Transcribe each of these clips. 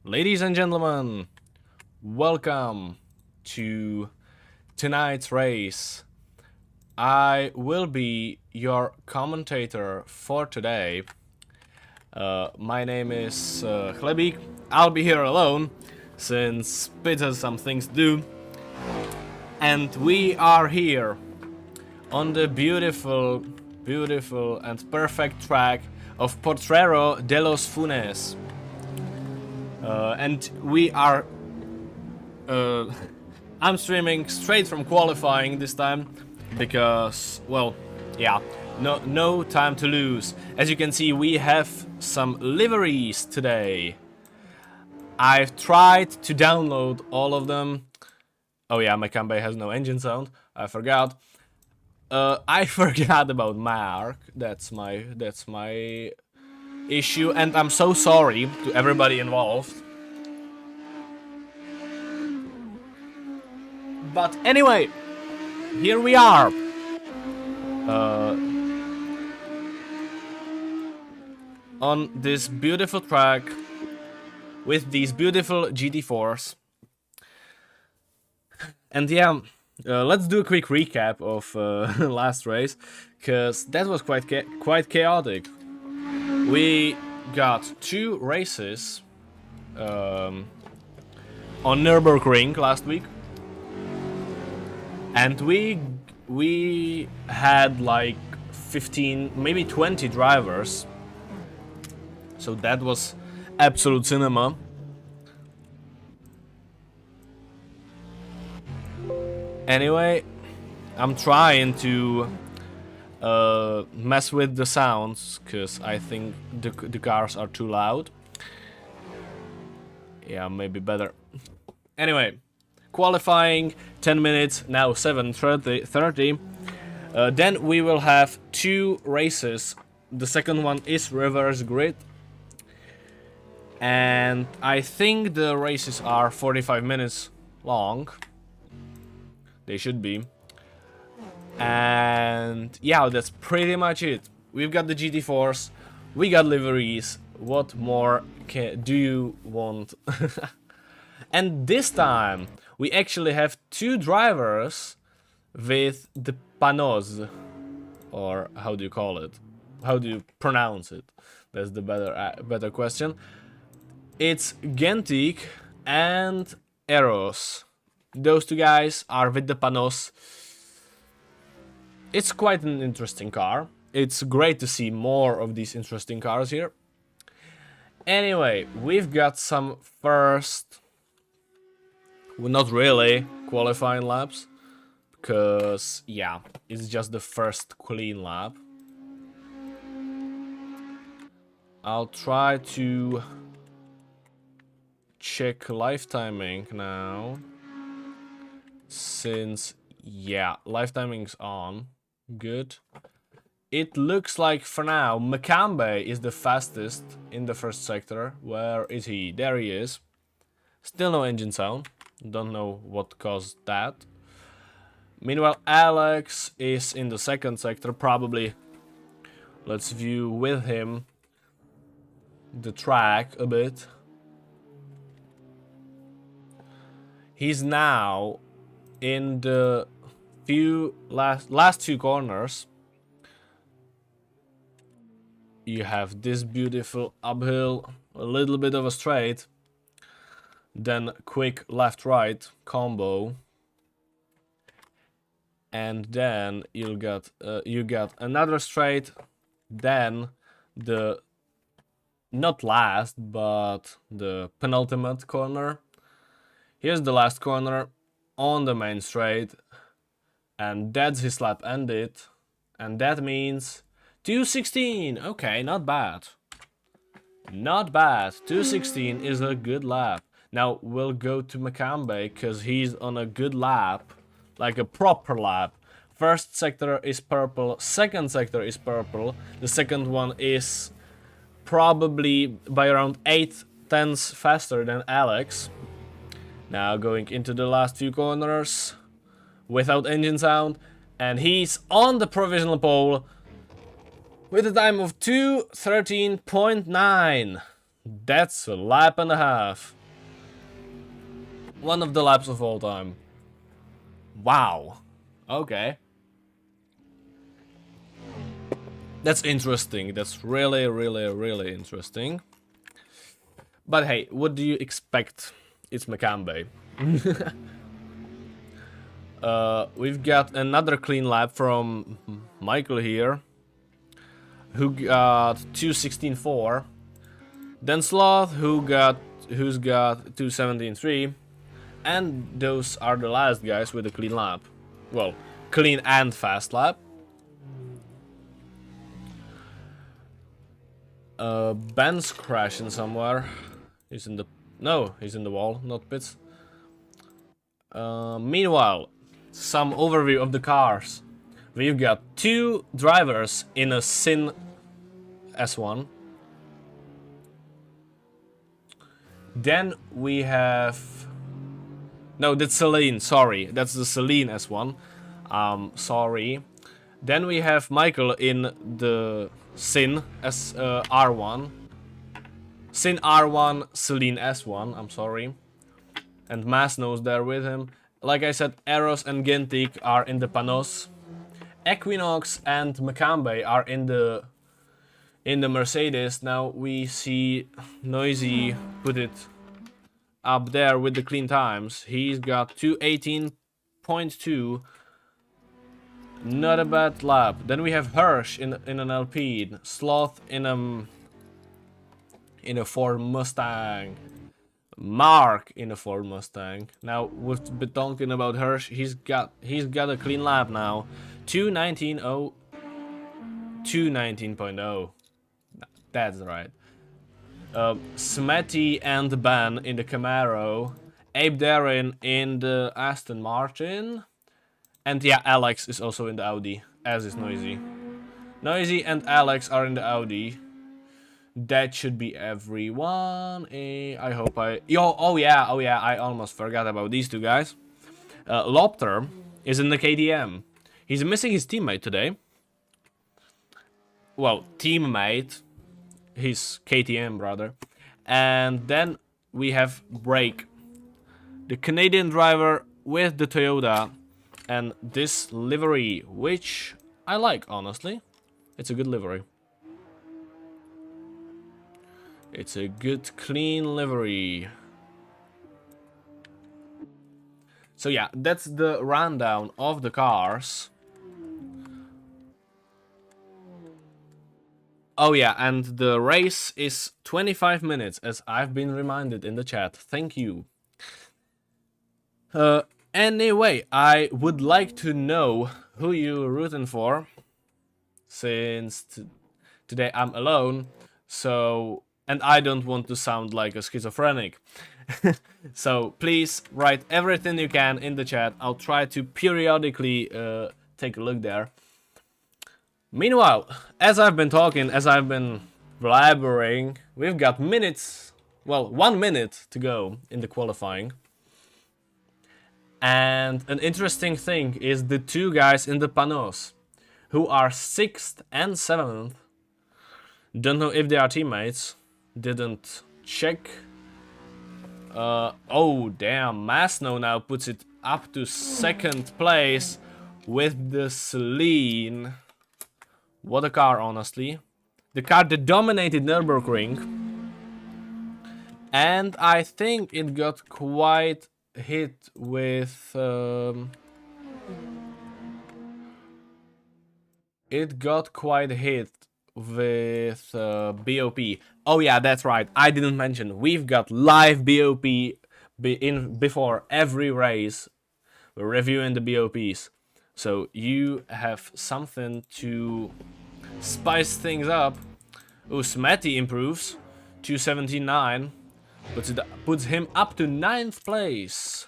Ladies and gentlemen, welcome to tonight's race. I will be your commentator for today. My name is Chlebík. I'll be here alone, since Pit has some things to do. And we are here on the beautiful and perfect track of Portrero de Los Funes. And we are... I'm streaming straight from qualifying this time, because, well, yeah, no time to lose. As you can see, we have some liveries today. I've tried to download all of them. Oh yeah, my Kanbei has no engine sound. I forgot. I forgot about Mark. That's my issue, and I'm so sorry to everybody involved. But anyway, here we are. On this beautiful track with these beautiful GT4s. And yeah, let's do a quick recap of last race, because that was quite chaotic. We got 2 races on Nürburgring last week, and we had like 15, maybe 20 drivers, so that was absolute cinema. Anyway, I'm trying to mess with the sounds, because I think the cars are too loud. Yeah, maybe better. Anyway, qualifying 10 minutes, now 7:30. Then we will have 2 races. The second one is reverse grid. And I think the races are 45 minutes long. They should be. And yeah, that's pretty much it. We've got the GT4s, we got liveries. What more do you want? And this time we actually have 2 drivers with the panos, or how do you call it? How do you pronounce it? That's the better question. It's Gentik and Eros. Those 2 guys are with the panos. It's quite an interesting car. It's great to see more of these interesting cars here. Anyway, we've got some first... well, not really qualifying laps, because, yeah, it's just the first clean lap. I'll try to check live timing now, since, yeah, live timing's on. Good. It looks like for now Makambe is the fastest in the first sector. Where is he? There he is. Still no engine sound. Don't know what caused that. Meanwhile, Alex is in the second sector, probably. Let's view with him the track a bit. He's now in the last 2 corners. You have this beautiful uphill, a little bit of a straight, then quick left-right combo, and then you got another straight, then the not last but the penultimate corner. Here's the last corner on the main straight, and that's his lap ended, and that means 2:16. Okay, not bad. Not bad. 2:16 is a good lap. Now we'll go to Makambe, because he's on a good lap, like a proper lap. First sector is purple, second sector is purple. The second one is probably by around 8/10 faster than Alex. Now going into the last few corners without engine sound, and he's on the provisional pole with a time of 2:13.9. That's a lap and a half. One of the laps of all time. Wow. Okay. That's interesting. That's really, really, really interesting. But hey, what do you expect? It's Makambe. We've got another clean lap from Michael here, who got 2:16.4. Then Sloth, who's got 2:17.3, and those are the last guys with a clean lap. Well, clean and fast lap. Ben's crashing somewhere. He's in the he's in the wall, not pits. Meanwhile, some overview of the cars. We've got 2 drivers in a Sin S1. Then we have... No, that's Celine, sorry. That's the Celine S1. Sorry. Then we have Michael in the Sin R1. Sin R1, Celine S1, I'm sorry. And Masno's there with him. Like I said, Eros and Gentik are in the Panos. Equinox and Makambe are in the Mercedes. Now we see Noisy put it up there with the clean times. He's got 2:18.2. Not a bad lap. Then we have Hirsch in an Alpine. Sloth in a Ford Mustang. Mark in a Ford Mustang. Now we've been talking about Hirsch. He's got a clean lap now. 2:19.0. 2:19.0. That's right. Smetty and Ben in the Camaro. Abe Darren in the Aston Martin. And yeah, Alex is also in the Audi, as is Noisy. Noisy and Alex are in the Audi. That should be everyone. I hope I... Oh yeah, I almost forgot about these 2 guys. Lopter is in the KTM. He's missing his teammate today. Well, teammate. His KTM brother. And then we have Brake, the Canadian driver with the Toyota and this livery, which I like, honestly. It's a good livery. It's a good clean livery. So yeah, that's the rundown of the cars. Oh yeah, and the race is 25 minutes, as I've been reminded in the chat. Thank you. Anyway, I would like to know who you're rooting for, since today I'm alone, so... And I don't want to sound like a schizophrenic. So please write everything you can in the chat. I'll try to periodically take a look there. Meanwhile, as I've been talking, as I've been blabbering, we've got minutes, well, 1 minute to go in the qualifying. And an interesting thing is the 2 guys in the Panos, who are 6th and 7th. Don't know if they are teammates, didn't check. Oh damn, Masno now puts it up to 2nd place with the Celine. What a car, honestly. The car that dominated Nürburgring. And I think it got quite hit with... it got quite hit with BOP. Oh yeah, that's right. I didn't mention. We've got live BOP before every race. We're reviewing the BOPs. So you have something to spice things up. Smetty improves. 2:17.9. Puts him up to 9th place.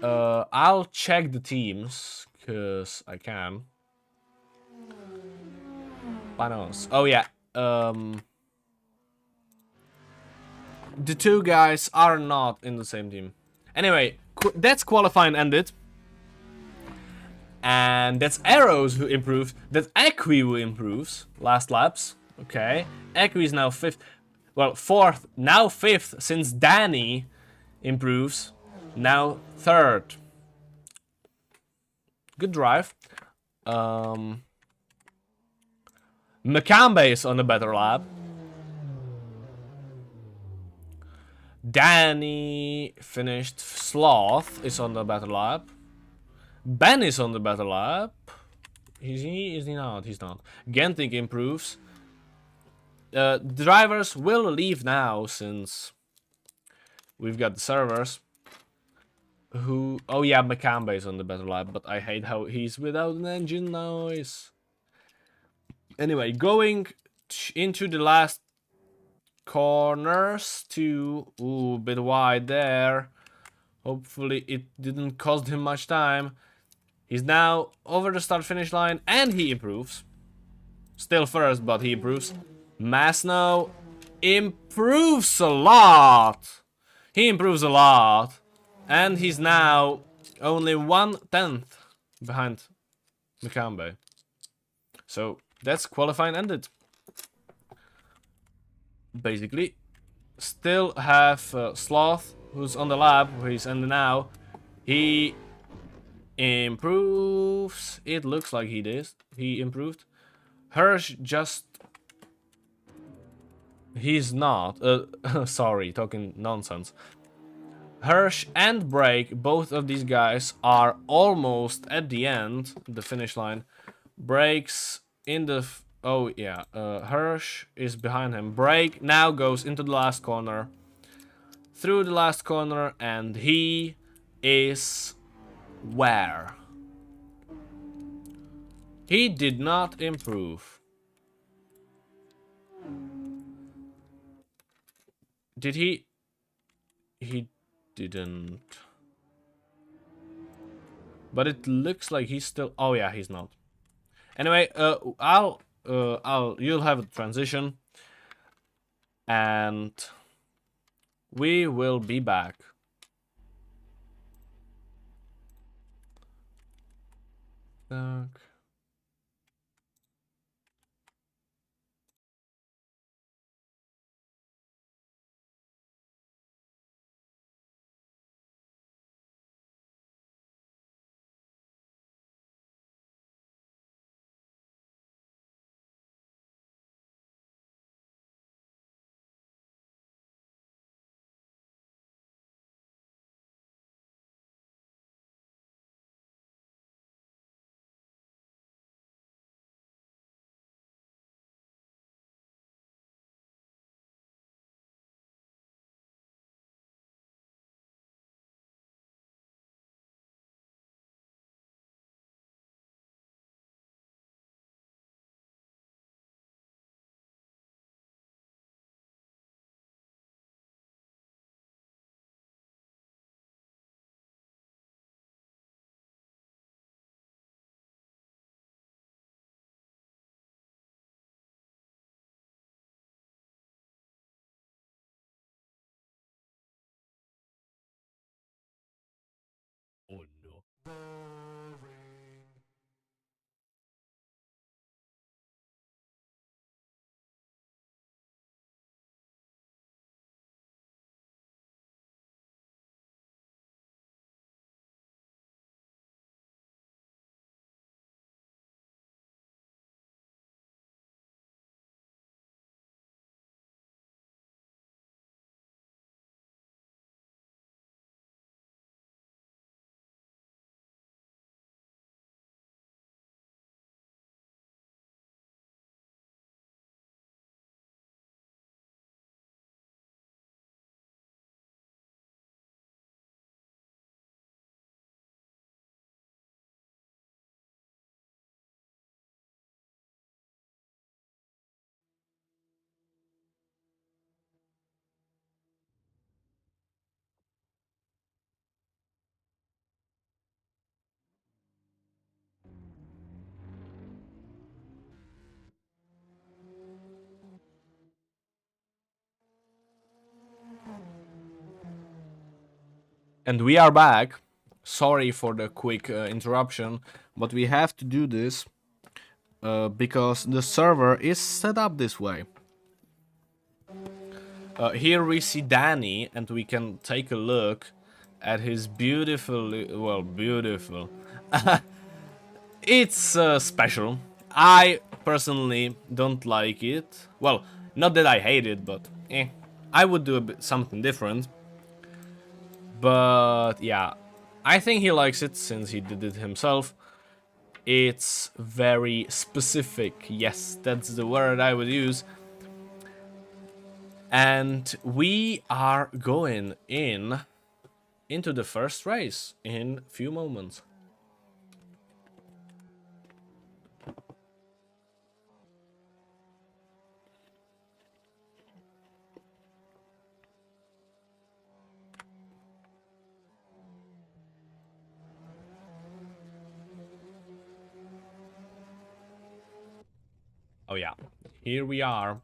I'll check the teams, because I can. Panos. Oh yeah. The 2 guys are not in the same team. Anyway, that's qualifying ended. And that's Arrows who improved. That's Equi who improves last laps. Okay. Echo is now 5th. Well, 4th. Now 5th since Danny improves. Now 3rd. Good drive. Makambe is on the better lap. Danny finished. Sloth is on the better lap. Ben is on the better lap. Is he? Is he not? He's not. Genting improves. Drivers will leave now since we've got the servers. Who? Oh yeah, Makambe is on the better lap, but I hate how he's without an engine noise. Anyway, going into the last corners to... Ooh, bit wide there. Hopefully it didn't cost him much time. He's now over the start-finish line, and he improves. Still first, but he improves. Masno improves a lot. He improves a lot. And he's now only 1/10 behind Makambe. So that's qualifying ended. Basically. Still have Sloth, who's on the lap, he's ending now. He improves. It looks like he did. He improved. Hirsch just... He's not. Sorry, talking nonsense. Hirsch and Brake, both of these guys are almost at the end, the finish line. Brake's in the... Oh yeah, Hirsch is behind him. Brake now goes into the last corner. Through the last corner, and he is... Where? He did not improve. Did he? He didn't. But it looks like he's still... Oh yeah, he's not. Anyway, you'll have a transition. And we will be back. Oh no. And we are back. Sorry for the quick interruption, but we have to do this because the server is set up this way. Here we see Danny, and we can take a look at his beautiful, well, beautiful. It's special. I personally don't like it. Well, not that I hate it, but I would do something different. But yeah, I think he likes it since he did it himself. It's very specific. Yes, that's the word I would use. And we are going into the first race in a few moments. Oh yeah, here we are.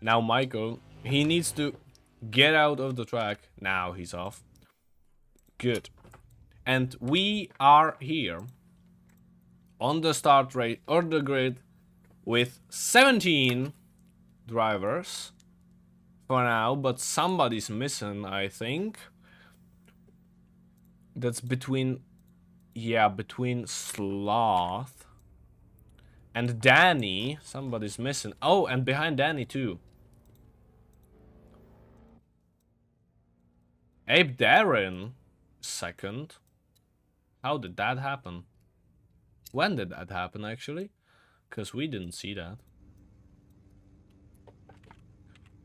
Now Michael, he needs to get out of the track. Now he's off. Good. And we are here on the start rate or the grid with 17 drivers for now, but somebody's missing, I think. That's between, yeah, between Sloth and Danny. Somebody's missing. Oh, and behind Danny too. Abe Darren, second. How did that happen? When did that happen, actually? Because we didn't see that.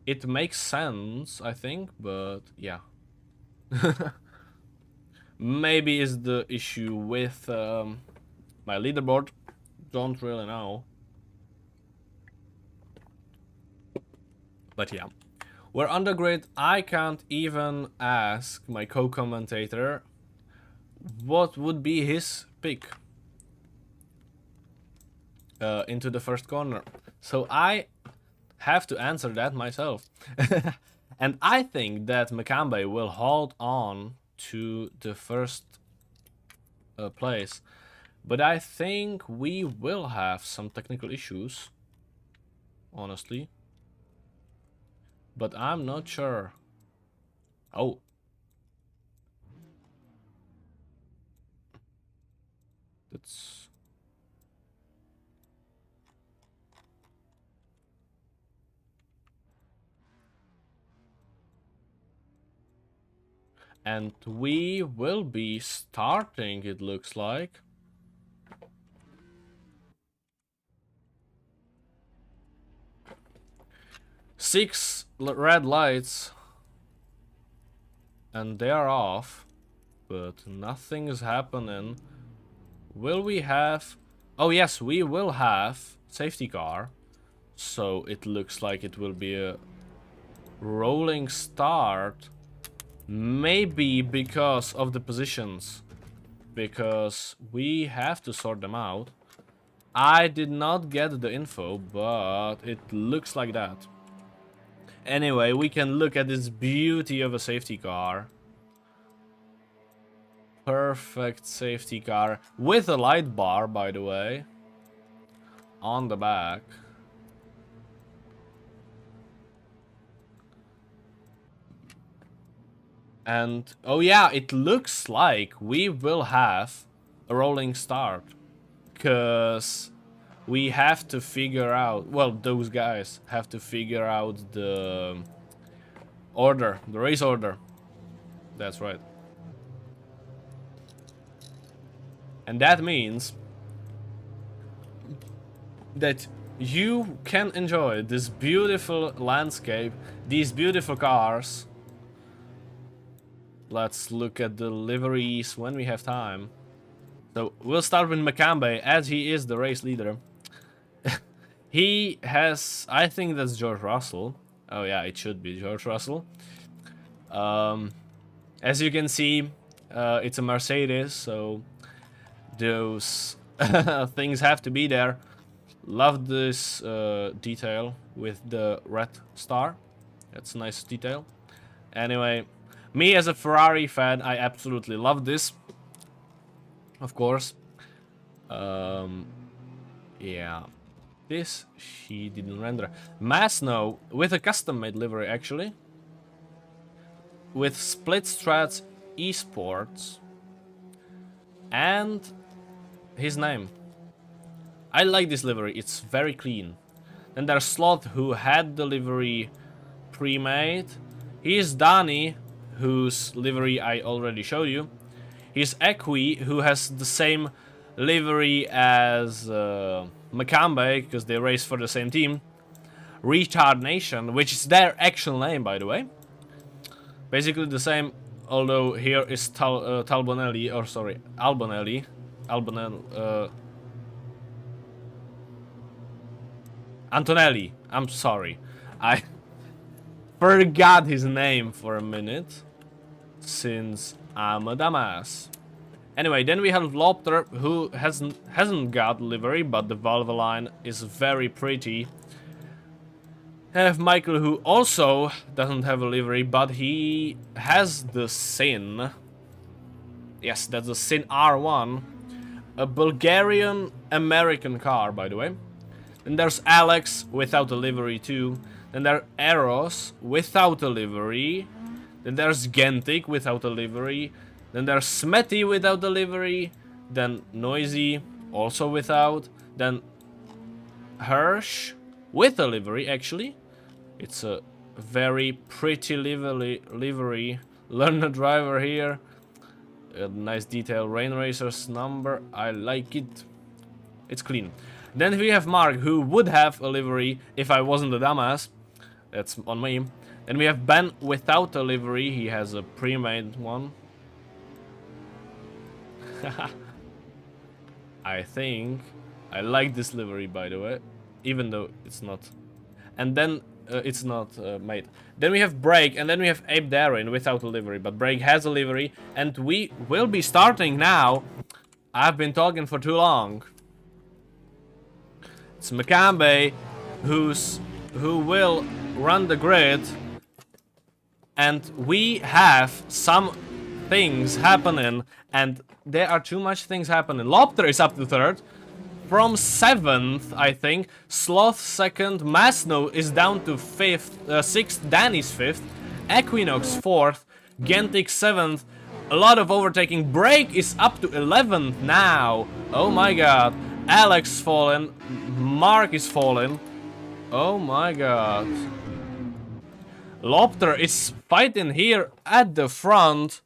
It makes sense, I think, but yeah. Maybe is the issue with my leaderboard. Don't really know. But yeah. We're on the grid. I can't even ask my co-commentator what would be his pick into the first corner. So I have to answer that myself. And I think that Makambe will hold on to the first place. But I think we will have some technical issues, honestly. But I'm not sure. Oh. That's... And we will be starting, it looks like. Six red lights. And they are off. But nothing is happening. Will we have... Oh yes, we will have safety car. So it looks like it will be a rolling start. Maybe because of the positions. Because we have to sort them out. I did not get the info, but it looks like that. Anyway, we can look at this beauty of a safety car. Perfect safety car. With a light bar, by the way. On the back. And, oh yeah, it looks like we will have a rolling start. Because we have to figure out, well, those guys have to figure out the order, the race order. That's right. And that means that you can enjoy this beautiful landscape, these beautiful cars. Let's look at the liveries when we have time. So we'll start with Makambe, as he is the race leader. He has, I think that's George Russell. Oh yeah, it should be George Russell. As you can see, it's a Mercedes, so those things have to be there. Love this detail with the red star. That's a nice detail. Anyway, me as a Ferrari fan, I absolutely love this. Of course. Yeah. This she didn't render. Masno with a custom-made livery actually. With split strats esports. And his name. I like this livery, it's very clean. Then there's Sloth, who had the livery pre-made. Here's Danny, whose livery I already showed you. Here's Equi, who has the same livery as Makambe, because they race for the same team. Retard Nation, which is their actual name, by the way. Basically the same, although here is Talbonelli, or sorry, Albonelli. Antonelli, I'm sorry. I forgot his name for a minute, since I'm a dumbass. Anyway, then we have Lopter, who hasn't got livery, but the valve line is very pretty. Have Michael, who also doesn't have a livery, but he has the Sin. Yes, that's the Sin R1. A Bulgarian-American car, by the way. Then there's Alex without a livery too. Then there's Eros without a livery. Then there's Gentic without a livery. Then there's Smetty without a livery. Then Noisy also without. Then Hirsch with a livery actually. It's a very pretty livery. Learner driver here. A nice detail. Rain Racer's number. I like it. It's clean. Then we have Mark, who would have a livery if I wasn't a dumbass. That's on me. Then we have Ben without a livery. He has a pre-made one. I think I like this livery, by the way, even though it's not. And then it's not made. Then we have Break, and then we have Abe Darren without a livery. But Break has a livery, and we will be starting now. I've been talking for too long. It's Makambe who will run the grid, and we have some things happening, and there are too much things happening. Lopter is up to 3rd, from 7th I think, Sloth 2nd, Masno is down to 6th, Danny's 5th, Equinox 4th, Gentic 7th, a lot of overtaking. Break is up to 11th now, oh my god. Alex fallen, Mark is fallen. Oh my god. Lopter is fighting here at the front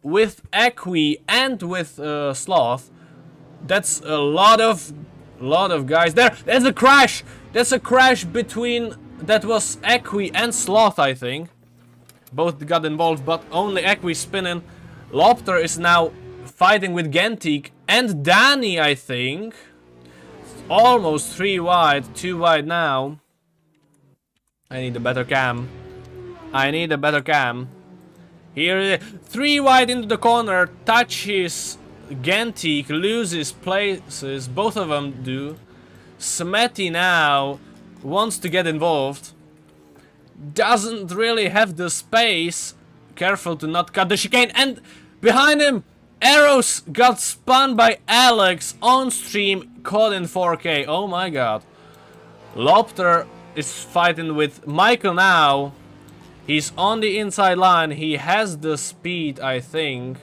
with Equi and with Sloth. That's a lot of guys there. There's a crash. There's a crash between, that was Equi and Sloth, I think. Both got involved, but only Equi spinning. Lopter is now fighting with Gentic and Danny, I think. Almost 3 wide, 2 wide now. I need a better cam. I need a better cam. Here, 3 wide into the corner, touches Gentic, loses places, both of them do. Smetty now wants to get involved. Doesn't really have the space. Careful to not cut the chicane, and behind him, Eros got spun by Alex on stream, caught in 4K. Oh my god. Lopter is fighting with Michael now. He's on the inside line. He has the speed, I think.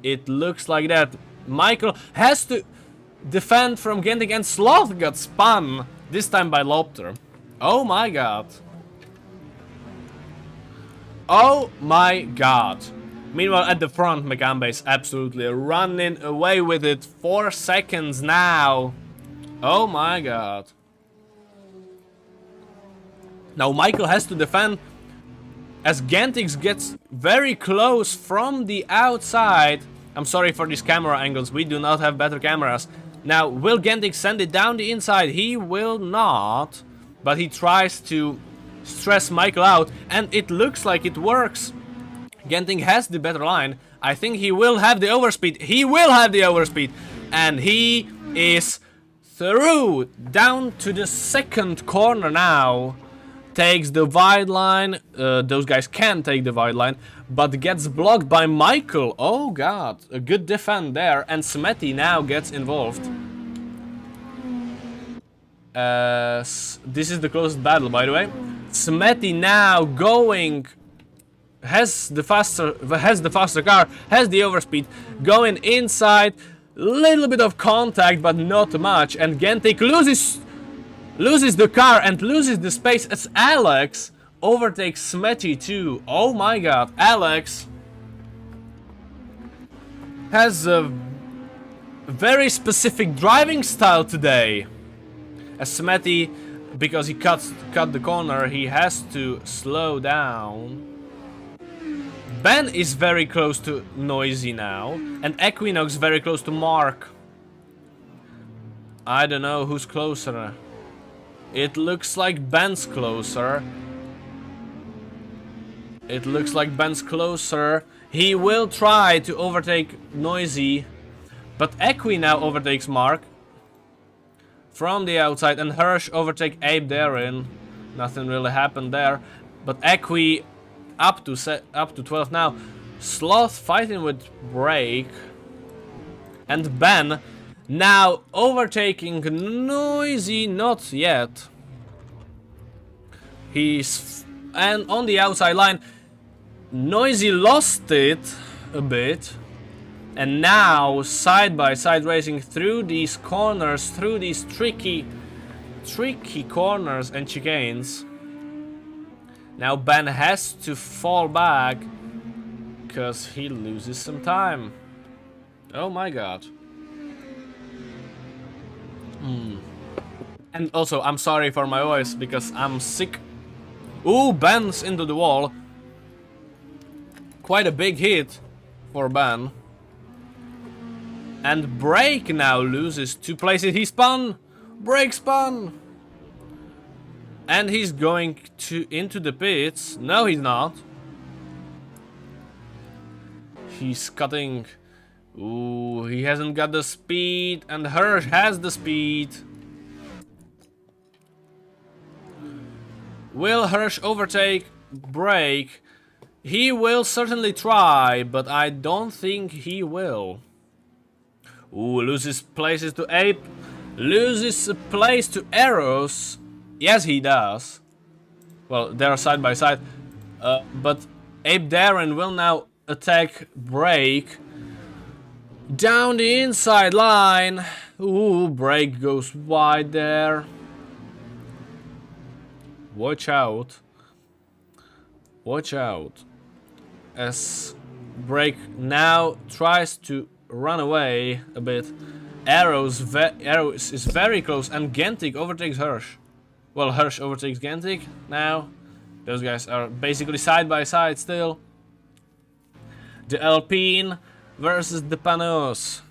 It looks like that. Michael has to defend from Gentic, and Sloth got spun. This time by Lopter. Oh my god. Oh my god. Meanwhile, at the front, Makambe is absolutely running away with it. 4 seconds now. Oh my god. Now Michael has to defend as Gentix gets very close from the outside. I'm sorry for these camera angles. We do not have better cameras. Now, will Gentix send it down the inside? He will not. But he tries to stress Michael out. And it looks like it works. Genting has the better line. I think he will have the overspeed. He will have the overspeed. And he is through. Down to the second corner now. Takes the wide line. Those guys can take the wide line. But gets blocked by Michael. Oh god. A good defend there. And Smetty now gets involved. This is the closest battle, by the way. Smetty now going, has the faster car, has the overspeed, going inside, little bit of contact but not much, and Gentic loses the car and loses the space as Alex overtakes Smetty too. Oh my god, Alex has a very specific driving style today. As Smetty, because he cut the corner, he has to slow down. Ben is very close to Noisy now, and Equinox very close to Mark. I don't know who's closer. It looks like Ben's closer. It looks like Ben's closer. He will try to overtake Noisy, but Equi now overtakes Mark from the outside, and Hirsch overtake Abe therein. Nothing really happened there, but Equi up to 12 now. Sloth fighting with Break, and Ben now overtaking Noisy. Not yet. And on the outside line, Noisy lost it a bit, and now side by side racing through these corners, through these tricky corners and chicanes. Now Ben has to fall back because he loses some time. Oh my god. And also, I'm sorry for my voice because I'm sick. Ooh, Ben's into the wall. Quite a big hit for Ben. And Break now loses 2 places. He spun! Break spun! And he's going into the pits. No, he's not. He's cutting. Ooh, he hasn't got the speed, and Hirsch has the speed. Will Hirsch overtake Break? He will certainly try, but I don't think he will. Ooh, loses places to Ape. Loses a place to Arrows. Yes, he does. Well, they're side by side. But Ape Darren will now attack Break. Down the inside line. Ooh, Break goes wide there. Watch out. Watch out. As Break now tries to run away a bit. Arrows is very close, and Gentic overtakes Hirsch. Well, Hirsch overtakes Gentic now. Those guys are basically side by side still. The Alpine versus the Panos.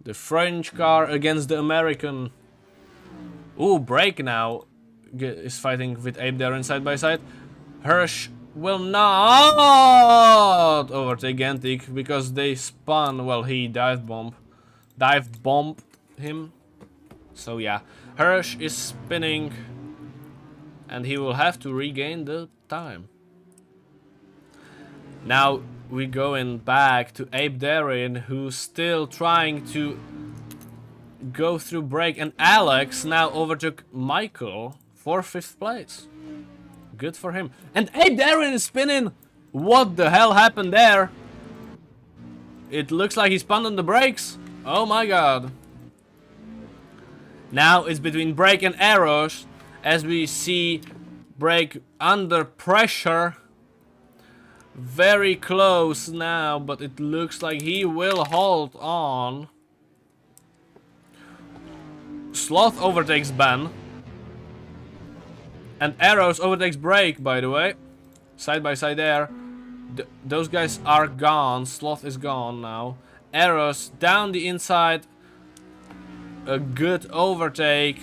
The French car against the American. Ooh, Break now is fighting with Ape there side by side. Hirsch will not overtake Gentic because they spun. Well, he dive bombed him. So yeah, Hirsch is spinning, and he will have to regain the time. Now we going back to Ape Darren, who's still trying to go through Break, and Alex now overtook Michael for 5th place. Good for him. And Ape Darren is spinning. What the hell happened there? It looks like he spun on the brakes. Oh my god. Now it's between Break and Arrows, as we see Break under pressure. Very close now, but it looks like he will hold on. Sloth overtakes Ben. And Arrows overtakes Break, by the way. Side by side there. Those guys are gone. Sloth is gone now. Arrows down the inside. A good overtake.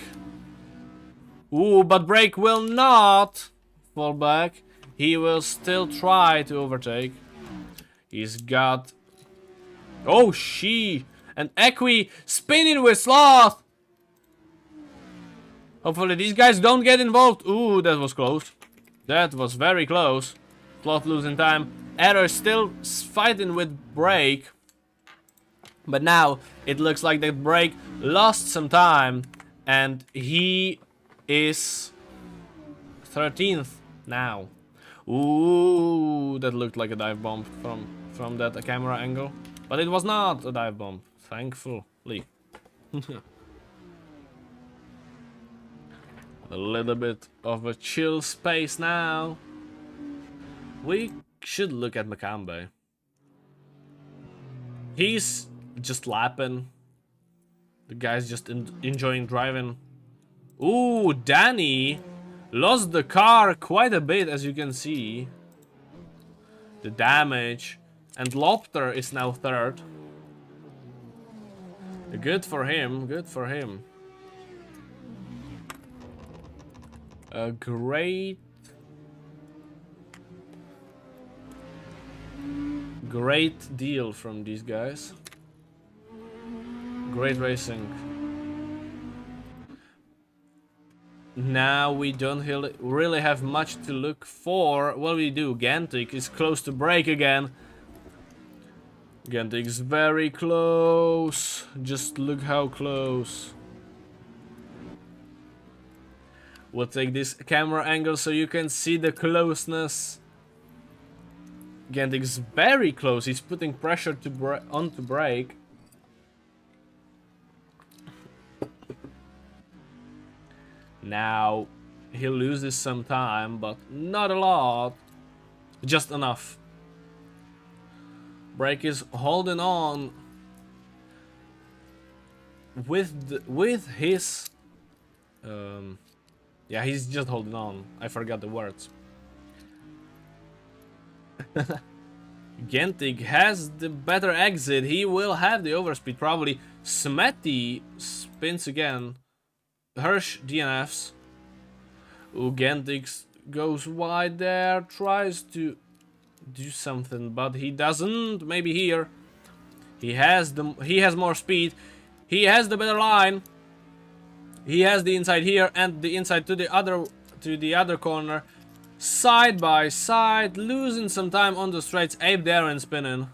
Ooh, but Break will not fall back. He will still try to overtake. He's got... Oh, and Equi spinning with Sloth. Hopefully these guys don't get involved. Ooh, that was close. That was very close. Sloth losing time. Arrow is still fighting with Break. But now it looks like that Break lost some time. And he is 13th now. Ooh, that looked like a dive bomb from that camera angle. But it was not a dive bomb, thankfully. A little bit of a chill space now. We should look at Makambe. He's just lapping. The guy's just enjoying driving. Ooh, Danny lost the car quite a bit, as you can see. The damage. And Lopter is now third. Good for him, good for him. A great deal from these guys. Great racing. Now we don't really have much to look for. Well, we do. Gantic is close to break again. Gantic's very close. Just look how close. We'll take this camera angle so you can see the closeness. Gantic's very close. He's putting pressure to onto brake. Now he loses some time, but not a lot. Just enough. Brake is holding on with his yeah, he's just holding on. I forgot the words. Gentic has the better exit. He will have the overspeed probably. Smetty spins again. Hirsch DNFs. Ooh, Gentic goes wide there. Tries to do something, but he doesn't. Maybe here. He has more speed. He has the better line. He has the inside here and the inside to the other corner. Side by side, losing some time on the straights. Abe Darren spinning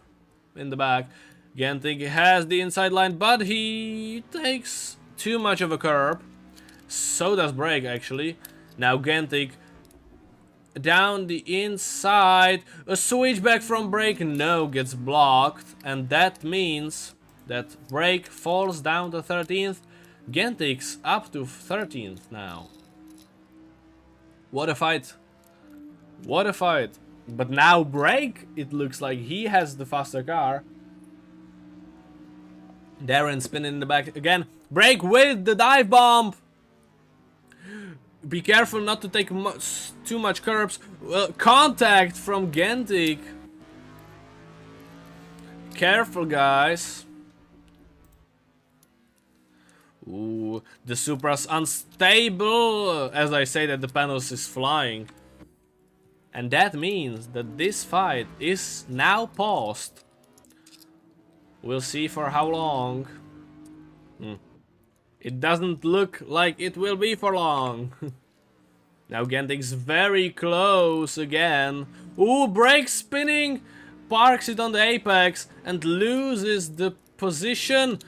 in the back. Gentic has the inside line, but he takes too much of a curb. So does Brake, actually. Now Gentic down the inside. A switchback from Brake, no, gets blocked. And that means that Brake falls down to 13th. Gentic's up to 13th now. What a fight. What a fight. But now Brake, it looks like he has the faster car. Darren spinning in the back again. Brake with the dive bomb. Be careful not to take too much curbs. Contact from Gentic. Careful, guys. Ooh, the Supra's unstable. As I say that the panels is flying. And that means that this fight is now paused. We'll see for how long. It doesn't look like it will be for long. Now Gentic's very close again. Ooh, brake spinning. Parks it on the apex and loses the position.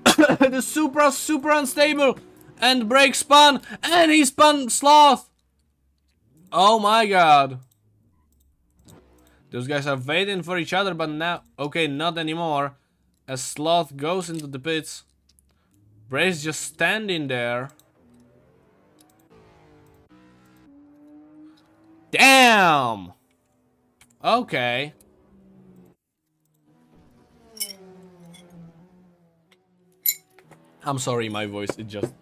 The Supra's super unstable. And brake spun. And he spun Sloth. Oh my god. Those guys are waiting for each other, but now... Okay, not anymore. As Sloth goes into the pits. Brake's just standing there. Damn! Okay. I'm sorry, my voice, it just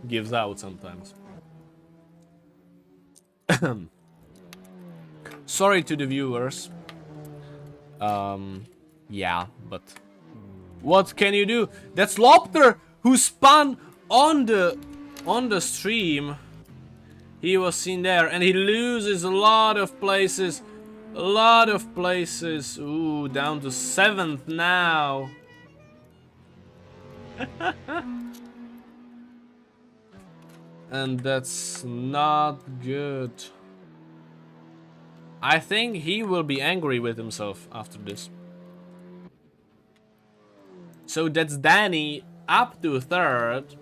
gives out sometimes. Sorry to the viewers. Yeah, but what can you do? That's Lopter who spun on the stream. He was seen there and he loses a lot of places. A lot of places. Ooh, down to 7th now. And that's not good. I think he will be angry with himself after this. So that's Danny up to 3rd.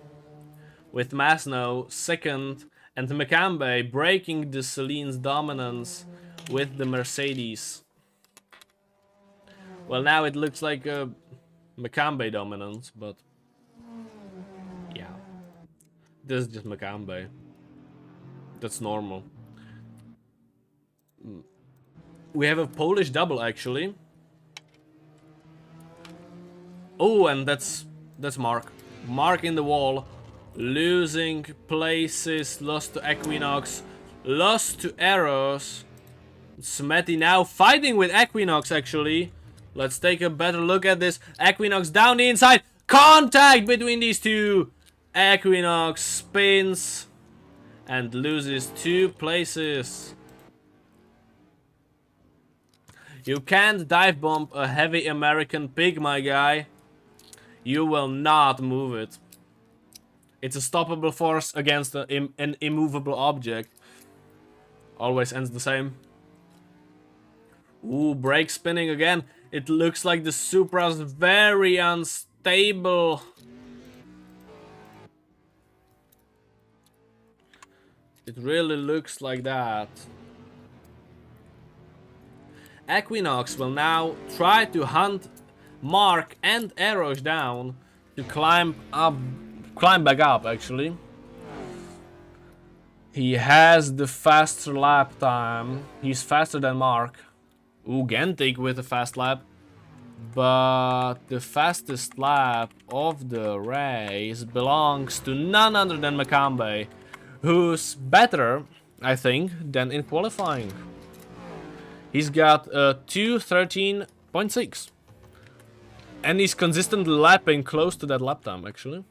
with Masno second, and Makambe breaking the Celine's dominance with the Mercedes. Well, now it looks like a Makambe dominance, but yeah, this is just Makambe. That's normal. We have a Polish double actually. Oh, and that's Mark. Mark in the wall, losing places, lost to Equinox, lost to Eros. Smetty now fighting with Equinox actually. Let's take a better look at this. Equinox down the inside. Contact between these two. Equinox spins and loses 2 places. You can't dive bomb a heavy American pig, my guy. You will not move it. It's a stoppable force against an immovable object. Always ends the same. Ooh, brake spinning again. It looks like the Supra's very unstable. It really looks like that. Equinox will now try to hunt Mark and Eros down to climb back up actually. He has the faster lap time. He's faster than Mark. Ooh, Gentic with a fast lap. But the fastest lap of the race belongs to none other than Makambe, who's better, I think, than in qualifying. He's got 2:13.6. And he's consistently lapping close to that lap time, actually.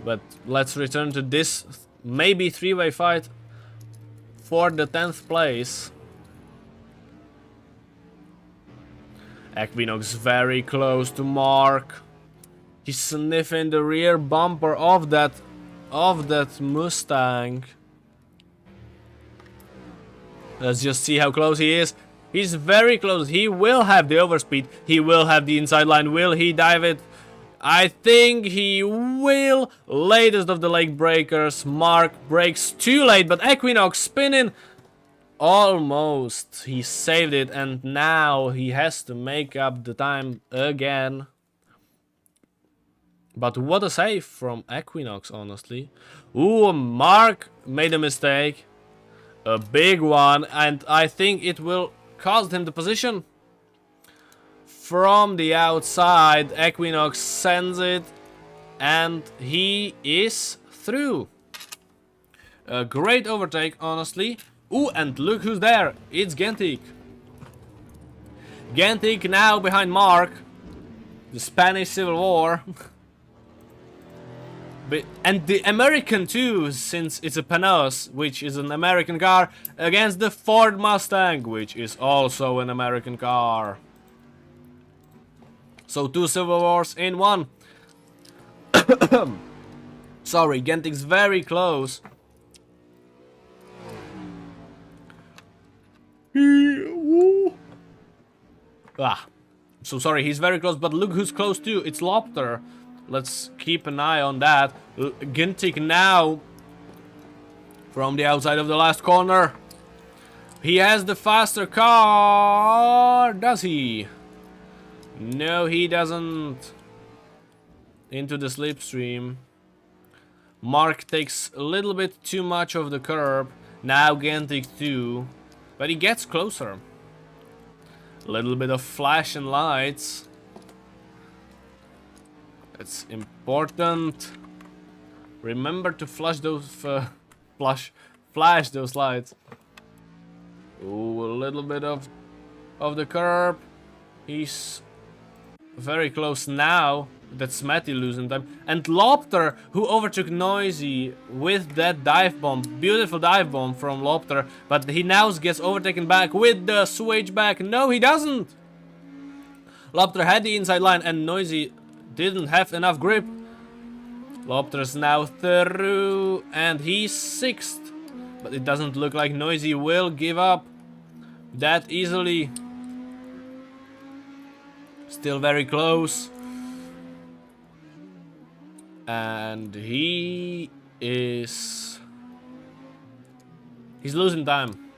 But let's return to this maybe 3-way fight for the 10th place. Equinox very close to Mark. He's sniffing the rear bumper of that Mustang. Let's just see how close he is. He's very close. He will have the overspeed. He will have the inside line. Will he dive it? I think he will. Latest of the leg breakers. Mark breaks too late, but Equinox spinning. Almost. He saved it, and now he has to make up the time again. But what a save from Equinox, honestly. Ooh, Mark made a mistake. A big one, and I think it will cost him the position. From the outside, Equinox sends it, and he is through. A great overtake, honestly. Ooh, and look who's there. It's Gentic. Gentic now behind Mark. The Spanish Civil War. And the American too, since it's a Panos, which is an American car, against the Ford Mustang, which is also an American car. So 2 Civil Wars in 1. Sorry, Gentic's very close. So sorry, he's very close, but look who's close too. It's Lopter. Let's keep an eye on that. Gentic now from the outside of the last corner. He has the faster car. Does he? No, he doesn't. Into the slipstream. Mark takes a little bit too much of the curb. Now Gentic too. But he gets closer. A little bit of flash and lights. It's important. Remember to flash those flash those lights. Ooh, a little bit of the curb. He's very close now. That's Matty losing time. And Lopter, who overtook Noisy with that dive bomb. Beautiful dive bomb from Lopter. But he now gets overtaken back with the switch back. No, he doesn't. Lopter had the inside line and Noisy didn't have enough grip. Lopter's now through and he's 6th. But it doesn't look like Noisy will give up that easily. Still very close. And he's losing time.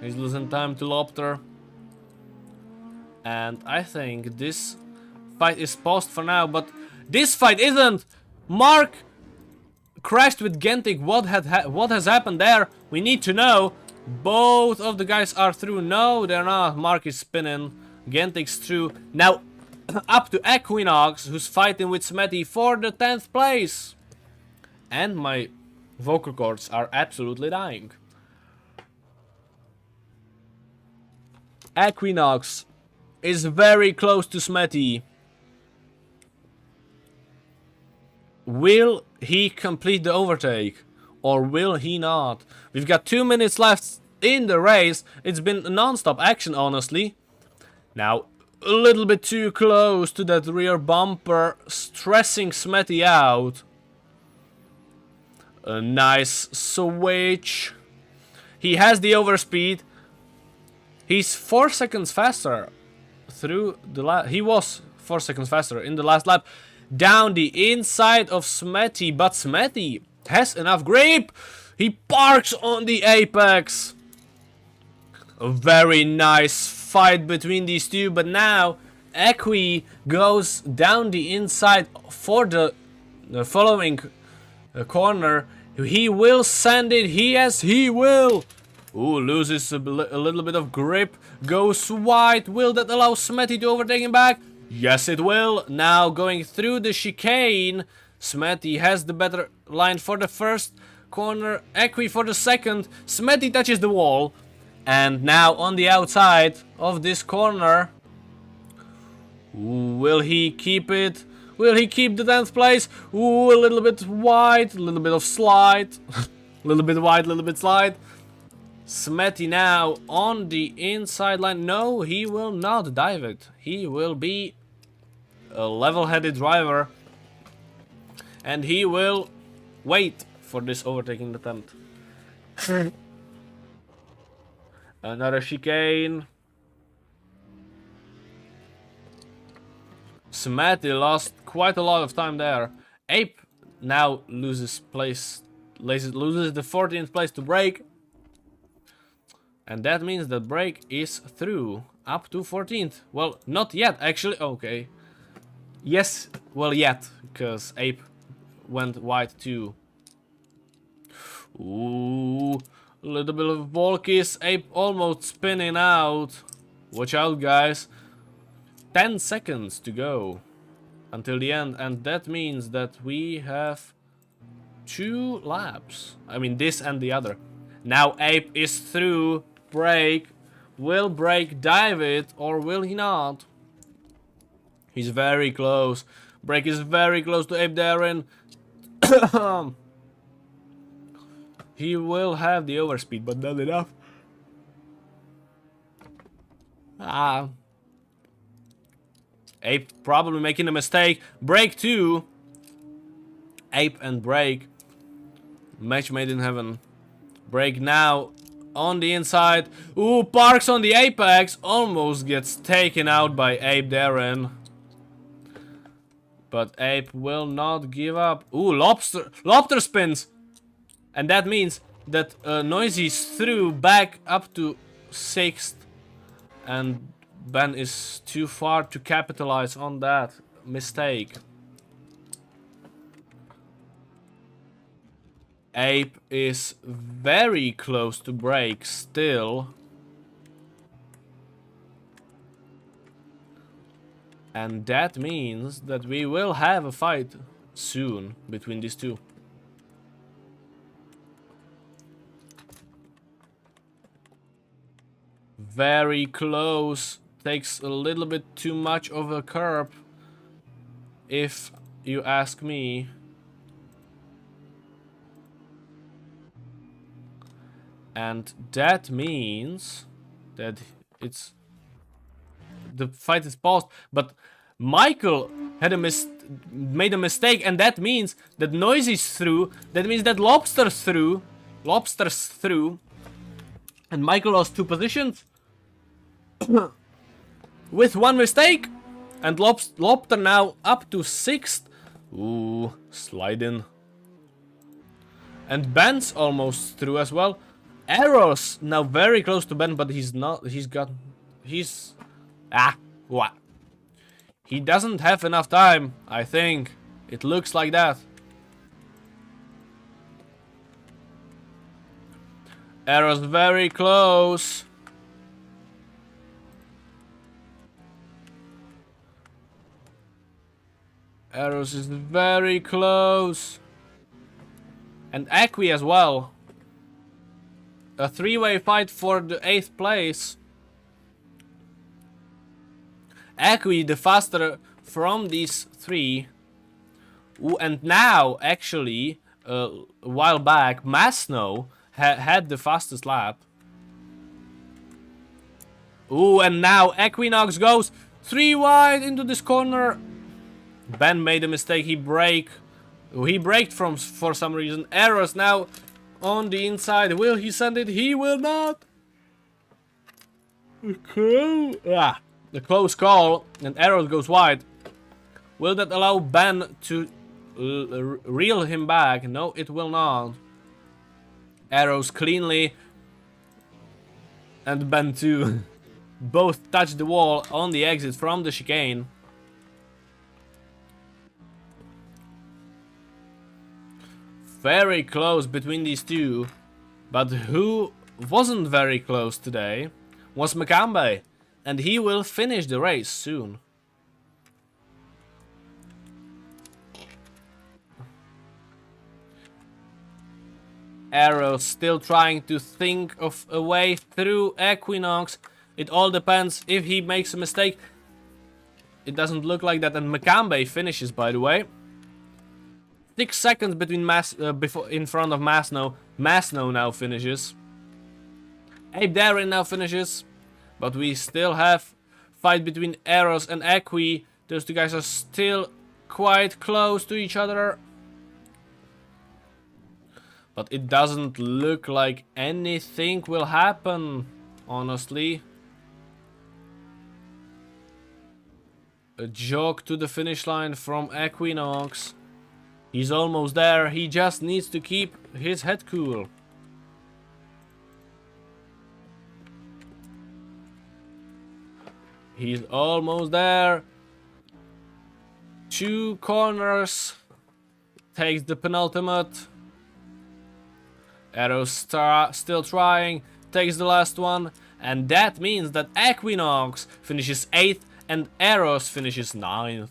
He's losing time to Lobster. And I think this fight is paused for now, but this fight isn't! Mark crashed with Gentic. What has happened there? We need to know. Both of the guys are through. No, they're not. Mark is spinning. Gentic's through. Now, up to Equinox, who's fighting with Smetty for the 10th place. And my vocal cords are absolutely dying. Equinox is very close to Smetty. Will he complete the overtake? Or will he not? We've got 2 minutes left in the race. It's been non-stop action, honestly. Now, a little bit too close to that rear bumper, stressing Smetty out. A nice switch. He has the overspeed. He's 4 seconds faster through the last. He was 4 seconds faster in the last lap. Down the inside of Smetty, but Smetty has enough grip. He parks on the apex. A very nice fight between these two, but now Equi goes down the inside for the following corner. He will send it. He will. Ooh, loses a little bit of grip. Goes wide. Will that allow Smetty to overtake him back? Yes, it will. Now going through the chicane. Smetty has the better line for the first corner. Equi for the second. Smetty touches the wall. And now on the outside of this corner. Ooh, will he keep it? Will he keep the 10th place? Ooh, a little bit wide. A little bit of slide. A little bit wide, a little bit slide. Smetty now on the inside line. No, he will not dive it. He will be a level-headed driver. And he will wait for this overtaking attempt. Another chicane. Smetty lost quite a lot of time there. Ape now loses place. Loses the 14th place to break. And that means that break is through up to 14th. Well, not yet, actually. Okay. Yes, well, yet, because Ape went wide too. Ooh, a little bit of Volkis. Ape almost spinning out. Watch out, guys. 10 seconds to go until the end, and that means that we have 2 laps. I mean, this and the other. Now Ape is through. Break. Will Break dive it or will he not? He's very close. Break is very close to Ape Darren. He will have the overspeed, but not enough. Ape probably making a mistake. Break 2. Ape and Break. Match made in heaven. Break now. On the inside. Ooh, parks on the apex. Almost gets taken out by Ape Darren. But Ape will not give up. Ooh, Lobster spins. And that means that Noisy's through back up to 6th. And Ben is too far to capitalize on that mistake. Ape is very close to break still. And that means that we will have a fight soon between these two. Very close. Takes a little bit too much of a curb, if you ask me. And that means that the fight is paused, but Michael had made a mistake, and that means that Noisy's through. That means that Lobster's through. And Michael lost 2 positions with 1 mistake. And Lobster now up to 6th Ooh, sliding. And Ben's almost through as well. Arrows now very close to Ben, but he's not. What? He doesn't have enough time, I think. It looks like that. Arrows very close. Arrows is very close. And Aqui as well. A three-way fight for the 8th place. Aqui the faster from these three. Ooh, and now, actually, a while back, Masno had the fastest lap. Ooh, and now Equinox goes 3 wide into this corner. Ben made a mistake, he braked for some reason. Arrows now on the inside. Will he send it? He will not. The close call, and Arrows goes wide. Will that allow Ben to reel him back? No, it will not. Arrows cleanly, and Ben too. Both touch the wall on the exit from the chicane. Very close between these two, but who wasn't very close today was Makambe, and he will finish the race soon. Arrow still trying to think of a way through Equinox. It all depends if he makes a mistake. It doesn't look like that, and Makambe finishes, by the way. 6 seconds between in front of Masno. Masno now finishes. Abe Darren now finishes. But we still have fight between Arrows and Aqui. Those two guys are still quite close to each other. But it doesn't look like anything will happen, honestly. A jog to the finish line from Equinox. He's almost there, he just needs to keep his head cool. He's almost there. 2 corners. Takes the penultimate. Arrows still trying. Takes the last one. And that means that Equinox finishes 8th and Arrows finishes 9th.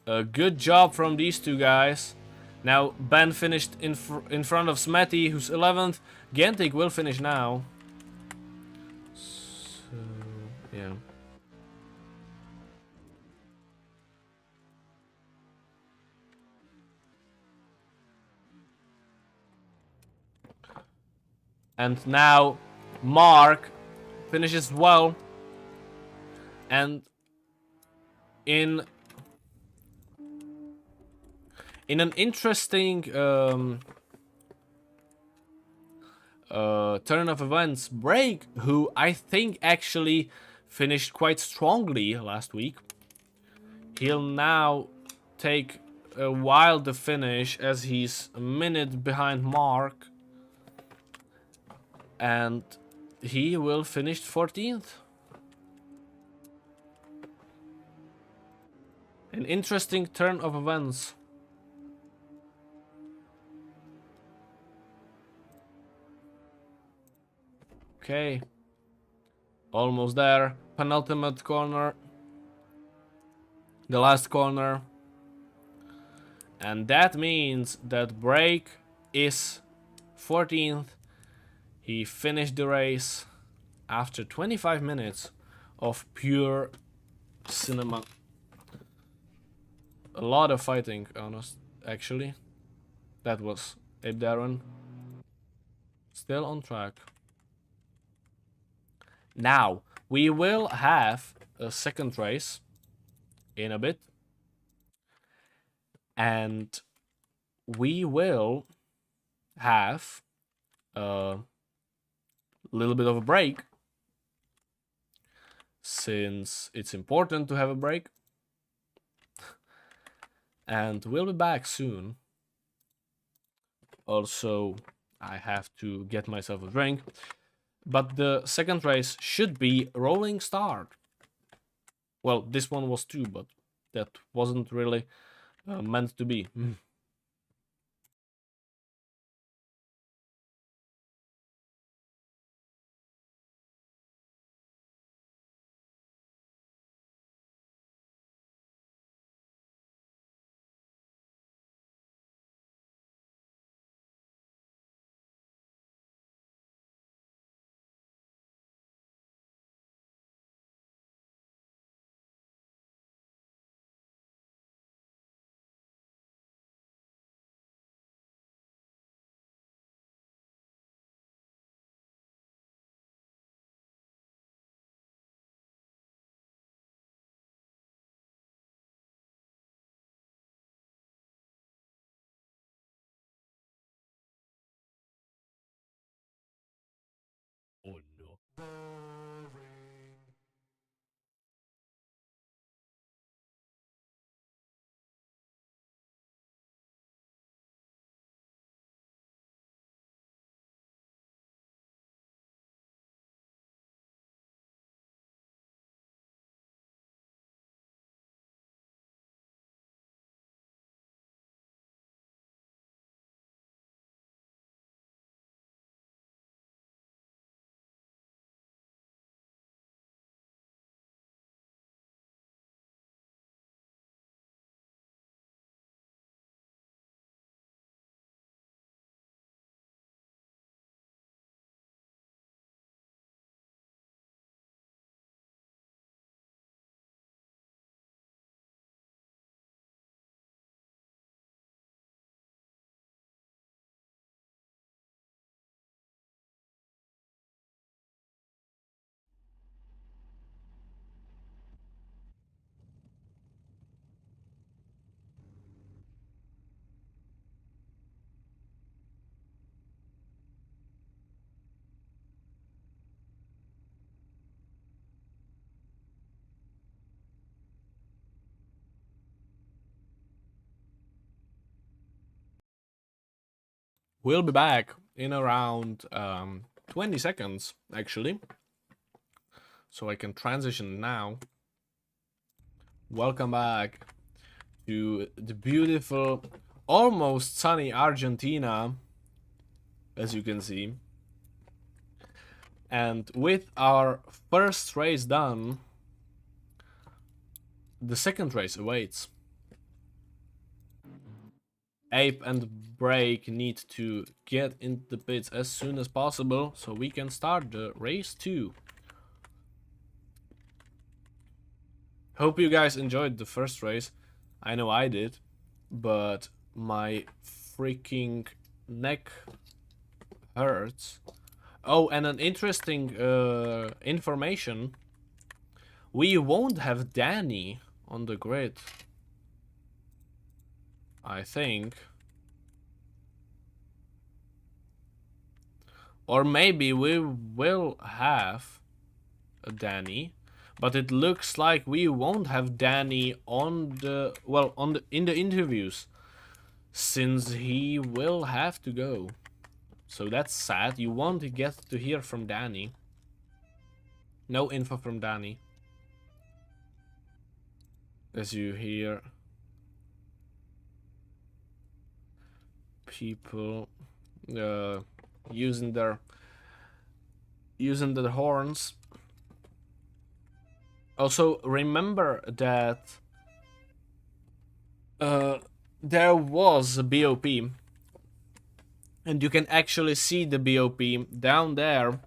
A good job from these two guys. Now Ben finished in front of Smetty, who's 11th. Gentic will finish now. So, yeah. And now Mark finishes well. And in an interesting turn of events, Break, who I think actually finished quite strongly last week, he'll now take a while to finish as he's a minute behind Mark, and he will finish 14th. An interesting turn of events. Okay, almost there. Penultimate corner, the last corner, and that means that Break is 14th. He finished the race after 25 minutes of pure cinema. A lot of fighting, actually. That was Abe Darren. Still on track. Now, we will have a second race in a bit. And we will have a little bit of a break, since it's important to have a break. and we'll be back soon. Also, I have to get myself a drink. But the second race should be rolling start. Well, this one was too, but that wasn't really meant to be. Oh no. We'll be back in around 20 seconds, actually. So I can transition now. Welcome back to the beautiful, almost sunny Argentina, as you can see. And with our first race done, the second race awaits. Ape and Break need to get in the pits as soon as possible so we can start the race 2. Hope you guys enjoyed the first race. I know I did, but my freaking neck hurts. Oh, and an interesting information. We won't have Danny on the grid, I think. Or maybe we will have a Danny, but it looks like we won't have Danny on the, well, in the interviews, since he will have to go. So that's sad. You won't get to hear from Danny. No info from Danny. As you hear people using their horns. Also, remember that there was a BOP, and you can actually see the BOP down there.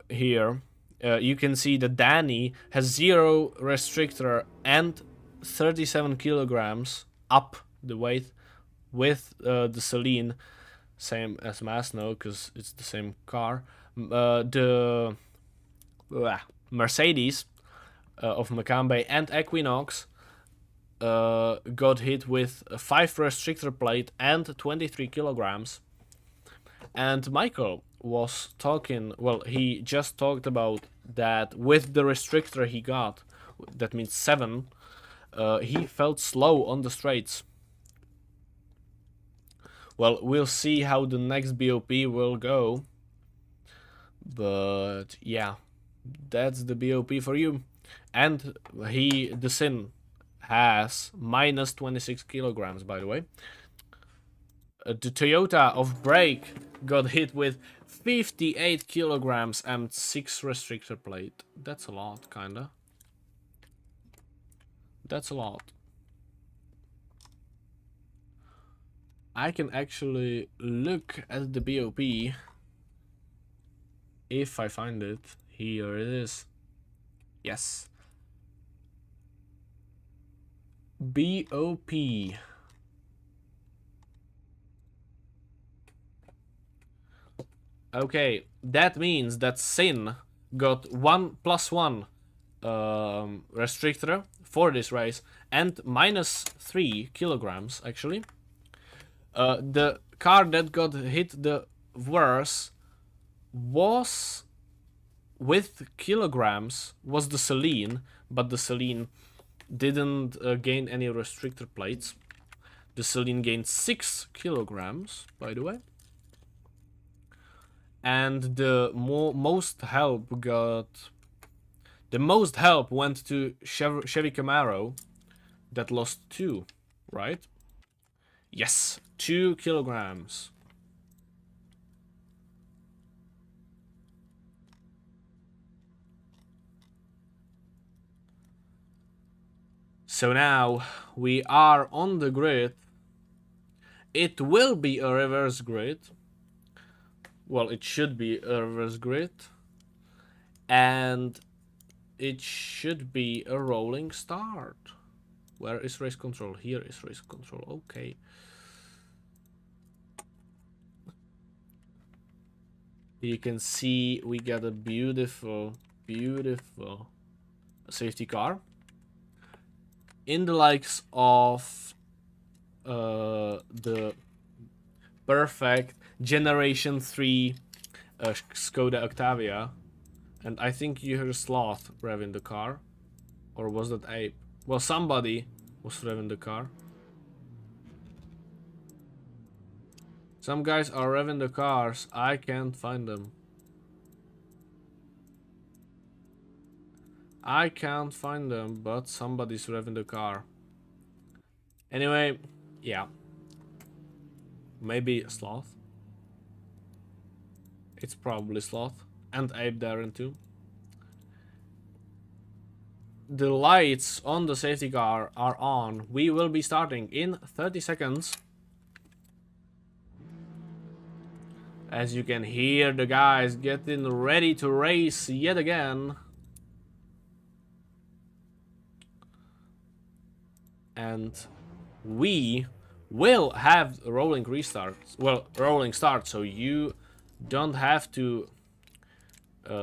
Here, you can see that Danny has 0 restrictor and 37 kilograms up the weight with the Celine, same as Masno because it's the same car. The Mercedes of Macambe and Equinox got hit with a 5 restrictor plate and 23 kilograms. And Michael was talking, well, he just talked about that with the restrictor he got, that means 7, he felt slow on the straights. Well, we'll see how the next BOP will go. But yeah, that's the BOP for you. And the Sin has minus 26 kilograms, by the way. The Toyota of Brake got hit with 58 kilograms and 6 restrictor plate. That's a lot, kinda. That's a lot. I can actually look at the BOP if I find it. Here it is. Yes. BOP. Okay, that means that Sin got 1+1 restrictor for this race and minus 3 kilograms actually. The car that got hit the worst was with kilograms was the Celine, but the Celine didn't gain any restrictor plates. The Celine gained 6 kilograms, by the way. And the most help went to Chevy Camaro that lost 2, right? Yes, 2 kilograms. So now we are on the grid. It will be a reverse grid. Well, it should be a reverse grid. And it should be a rolling start. Where is race control? Here is race control. Okay. You can see we got a beautiful, beautiful safety car. In the likes of the perfect Generation 3 Skoda Octavia. And I think you heard Sloth revving the car. Or was that Ape? Well, somebody was revving the car. Some guys are revving the cars. I can't find them. I can't find them, but somebody's revving the car. Anyway, yeah. Maybe Sloth. It's probably Sloth. And Ape Darren too. The lights on the safety car are on. We will be starting in 30 seconds. As you can hear the guys getting ready to race yet again. And we will have rolling restarts. Well, rolling start, so you don't have to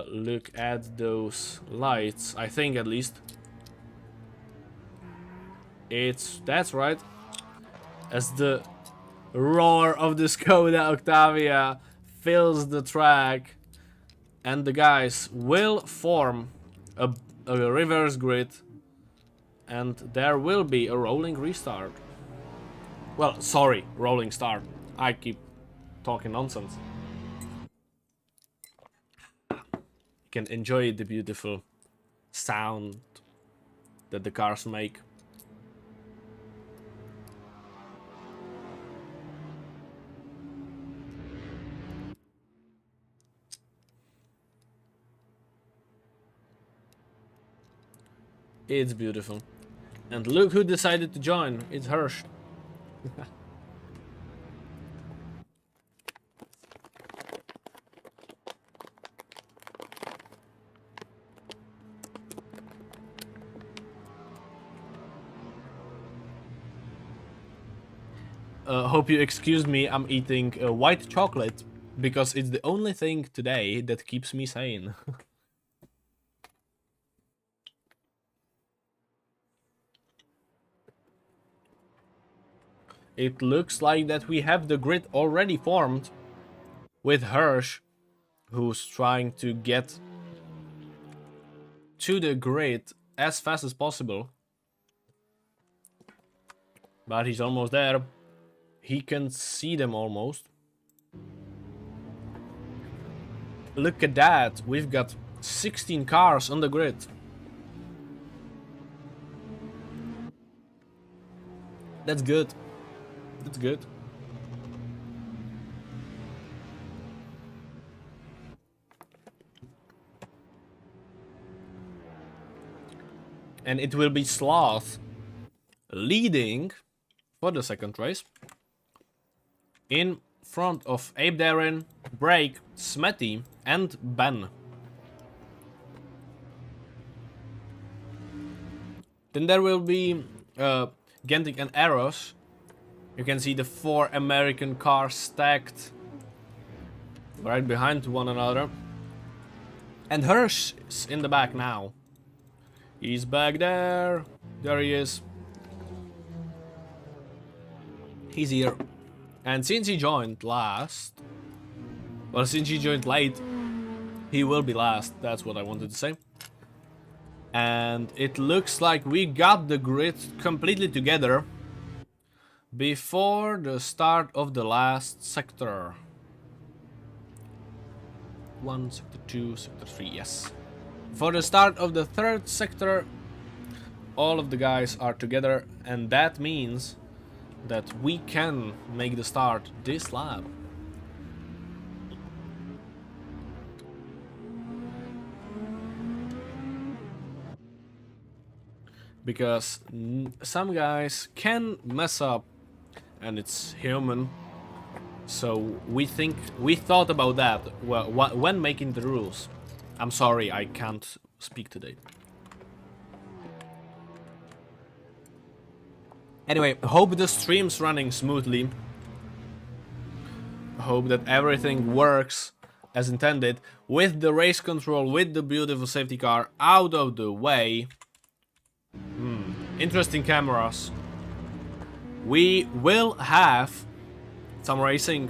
look at those lights. I think at least. That's right. As the roar of the Skoda Octavia fills the track, and the guys will form a reverse grid, and there will be a rolling restart. Well, sorry, rolling start. I keep talking nonsense. You can enjoy the beautiful sound that the cars make. It's beautiful. And look who decided to join. It's Hirsch. Hope you excuse me, I'm eating white chocolate because it's the only thing today that keeps me sane. It looks like that we have the grid already formed with Hirsch, who's trying to get to the grid as fast as possible. But he's almost there. He can see them almost. Look at that. We've got 16 cars on the grid. That's good. That's good. And it will be Sloth leading for the second race. In front of Abe Darren, Break, Smetty, and Ben. Then there will be Gentic and Arrows. You can see the 4 American cars stacked right behind one another. And Hirsch is in the back now. He's back there. There he is. He's here. And since he joined last... Well, since he joined late, he will be last. That's what I wanted to say. And it looks like we got the grid completely together before the start of the last sector. 1, sector 2, sector 3, yes. For the start of the third sector, all of the guys are together, and that means that we can make the start this lap. Because some guys can mess up, and it's human. So we thought about that when making the rules. I'm sorry, I can't speak today. Anyway, hope the stream's running smoothly. Hope that everything works as intended. With the race control, with the beautiful safety car out of the way. Interesting cameras. We will have some racing.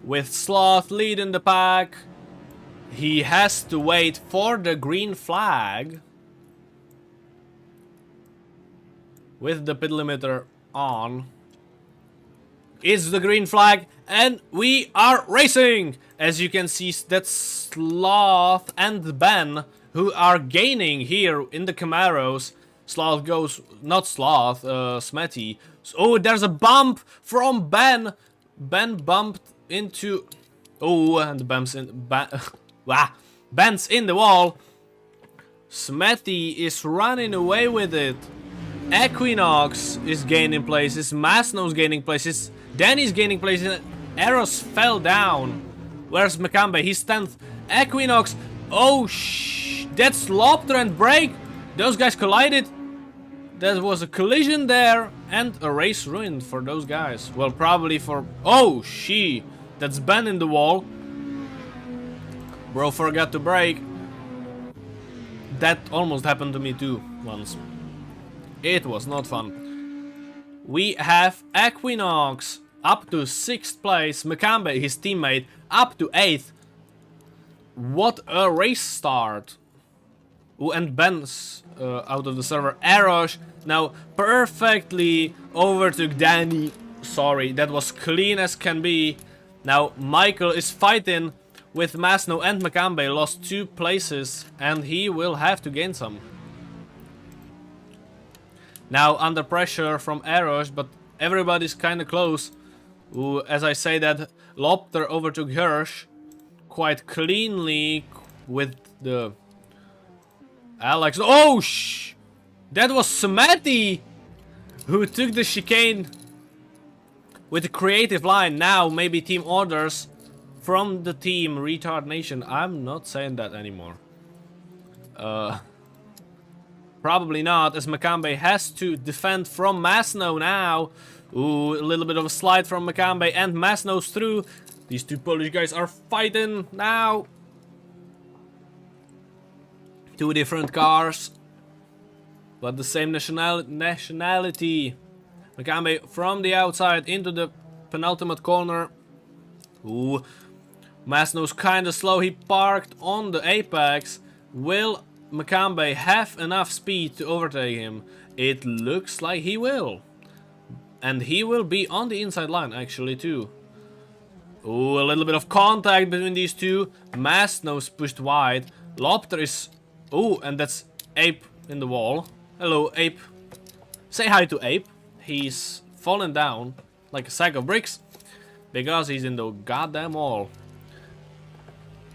With Sloth leading the pack. He has to wait for the green flag. With the pit limiter on. It's the green flag and we are racing! As you can see, that's Sloth and Ben who are gaining here in the Camaros. Sloth goes, not Sloth, Smetty. Oh, there's a bump from Ben. Ben bumped into... Oh, and Ben's in... Ben's in the wall. Smetty is running away with it. Equinox is gaining places. Masno's gaining places. Danny's gaining places. Eros fell down. Where's Macambe? He's 10th. Equinox. Oh, that's Lobster and Break. Those guys collided. There was a collision there. And a race ruined for those guys. Well, probably for... Oh, that's Ben in the wall. Bro forgot to brake. That almost happened to me too, once. It was not fun. We have Equinox up to 6th place. Macambe, his teammate, up to 8th. What a race start. Oh, and Ben's out of the server. Arosh now perfectly overtook Danny. Sorry, that was clean as can be. Now Michael is fighting with Masno and Macambe. Lost 2 places and he will have to gain some. Now under pressure from Arosh, but everybody's kind of close. Ooh, as I say that, Lobster overtook Hirsch quite cleanly with the Alex. Oh, that was Smetty who took the chicane with a creative line. Now maybe team orders from the team Retard Nation. I'm not saying that anymore. Probably not, as Macambe has to defend from Masno now. Ooh, a little bit of a slide from Macambe and Masno's through. These 2 Polish guys are fighting now. 2 different cars, but the same nationality. Macambe from the outside into the penultimate corner. Ooh, Masno's kinda slow. He parked on the apex. Will Makambe have enough speed to overtake him? It looks like he will. And he will be on the inside line actually too. Ooh, a little bit of contact between these two. Masnow's pushed wide. Lobter is... Ooh, and that's Ape in the wall. Hello, Ape. Say hi to Ape. He's fallen down like a sack of bricks because he's in the goddamn wall.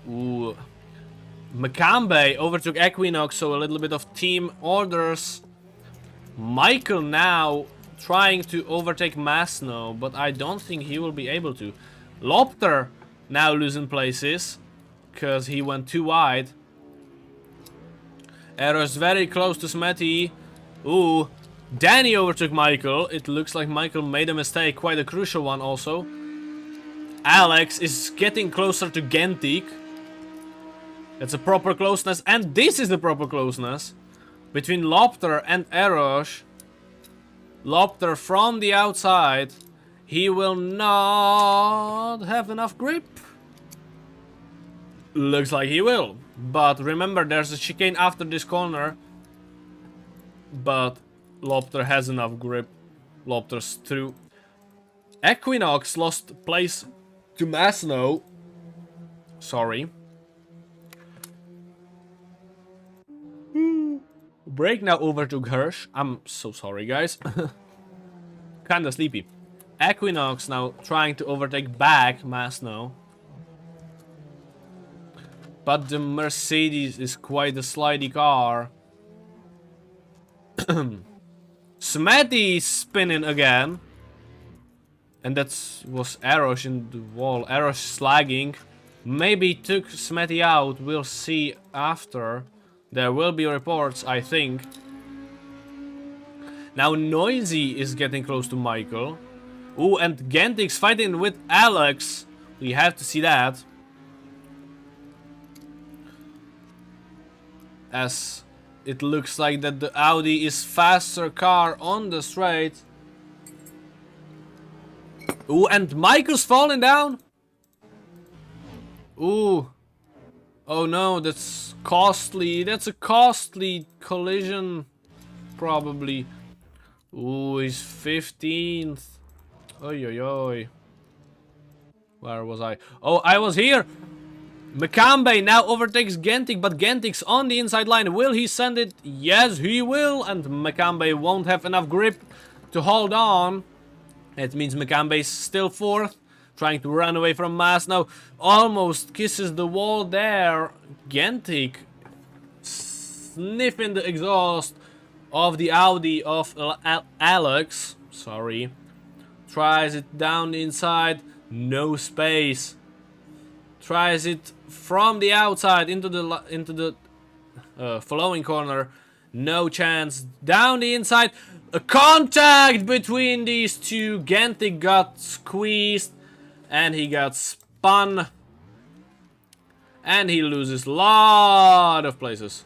Ooh. Makambe overtook Equinox, so a little bit of team orders. Michael now trying to overtake Masno, but I don't think he will be able to. Lobter now losing places because he went too wide. Eros very close to Smetty. Ooh, Danny overtook Michael. It looks like Michael made a mistake, quite a crucial one also. Alex is getting closer to Gentik. That's a proper closeness, and this is the proper closeness between Lobter and Eros. Lobter from the outside. He will not have enough grip. Looks like he will. But remember, there's a chicane after this corner. But Lobter has enough grip. Lobter's through. Equinox lost place to Masno. Sorry. Break now overtook Hirsch. I'm so sorry, guys. Kinda sleepy. Equinox now trying to overtake back Masno. But the Mercedes is quite a slidey car. Smetty spinning again. And that was Eros in the wall. Eros slagging. Maybe took Smetty out. We'll see after. There will be reports, I think. Now Noisy is getting close to Michael. Ooh, and Gentik's fighting with Alex. We have to see that. As it looks like that the Audi is faster car on the straight. Ooh, and Michael's falling down. Ooh. Oh no, that's costly. That's a costly collision. Probably. Ooh, he's 15th. Oi, oi, oi. Where was I? Oh, I was here. Makambe now overtakes Gentik, but Gentik's on the inside line. Will he send it? Yes, he will. And Makambe won't have enough grip to hold on. It means Makambe's still 4th. Trying to run away from Mas now. Almost kisses the wall there. Gentik sniffing the exhaust of the Audi of Alex. Sorry. Tries it down the inside. No space. Tries it from the outside into the following corner. No chance. Down the inside. A contact between these two. Gentik got squeezed. And he got spun. And he loses a lot of places.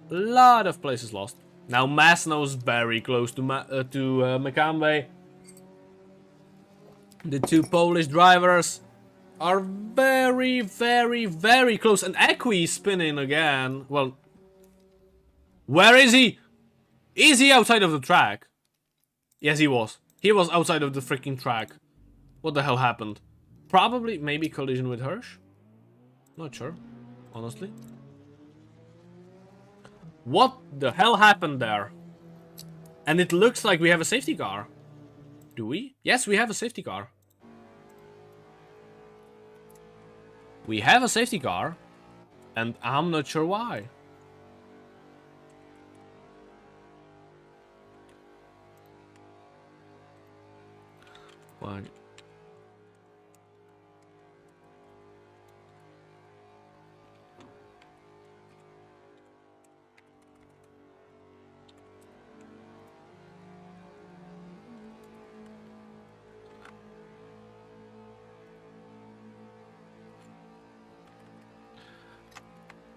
Lot of places lost. Now Masno's very close to Makambe. The two Polish drivers are very, very, very close. And Equi is spinning again. Well, where is he? Is he outside of the track? Yes, he was. He was outside of the freaking track. What the hell happened? Probably, maybe collision with Hirsch? Not sure, honestly. What the hell happened there? And it looks like we have a safety car. Do we? Yes, we have a safety car. We have a safety car. And I'm not sure why. Why?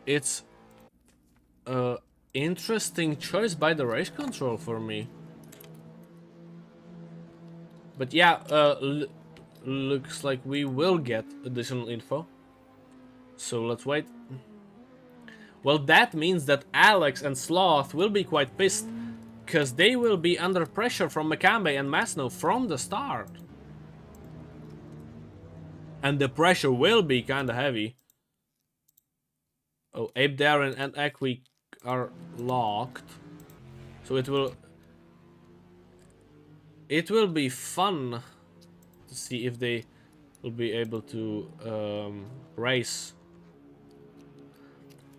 It's a interesting choice by the race control for me. But yeah, looks like we will get additional info. So let's wait. Well, that means that Alex and Sloth will be quite pissed, because they will be under pressure from Makambe and Masno from the start. And the pressure will be kinda heavy. Oh, Ape Darren and Equi are locked. So it will be fun to see if they will be able to race.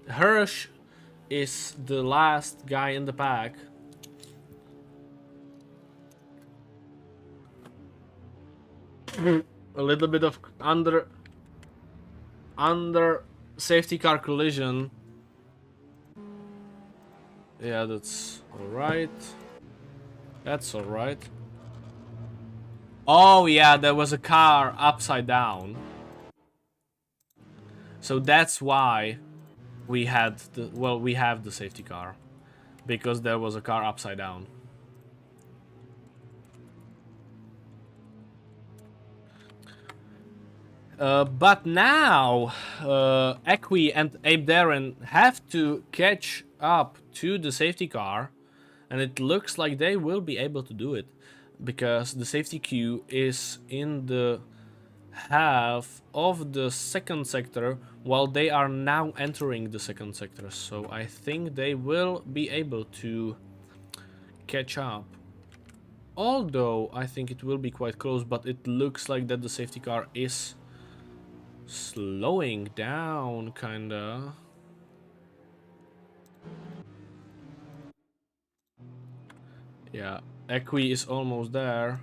Hirsch is the last guy in the pack. A little bit of under safety car collision. Yeah, that's alright. That's alright. Oh yeah, there was a car upside down. So that's why we had the, well, we have the safety car. Because there was a car upside down. But now, Equi and Ape Darren have to catch up to the safety car, and it looks like they will be able to do it, because the safety queue is in the half of the second sector, while they are now entering the second sector, so I think they will be able to catch up. Although, I think it will be quite close, but it looks like that the safety car is slowing down, kinda. Yeah, Equi is almost there.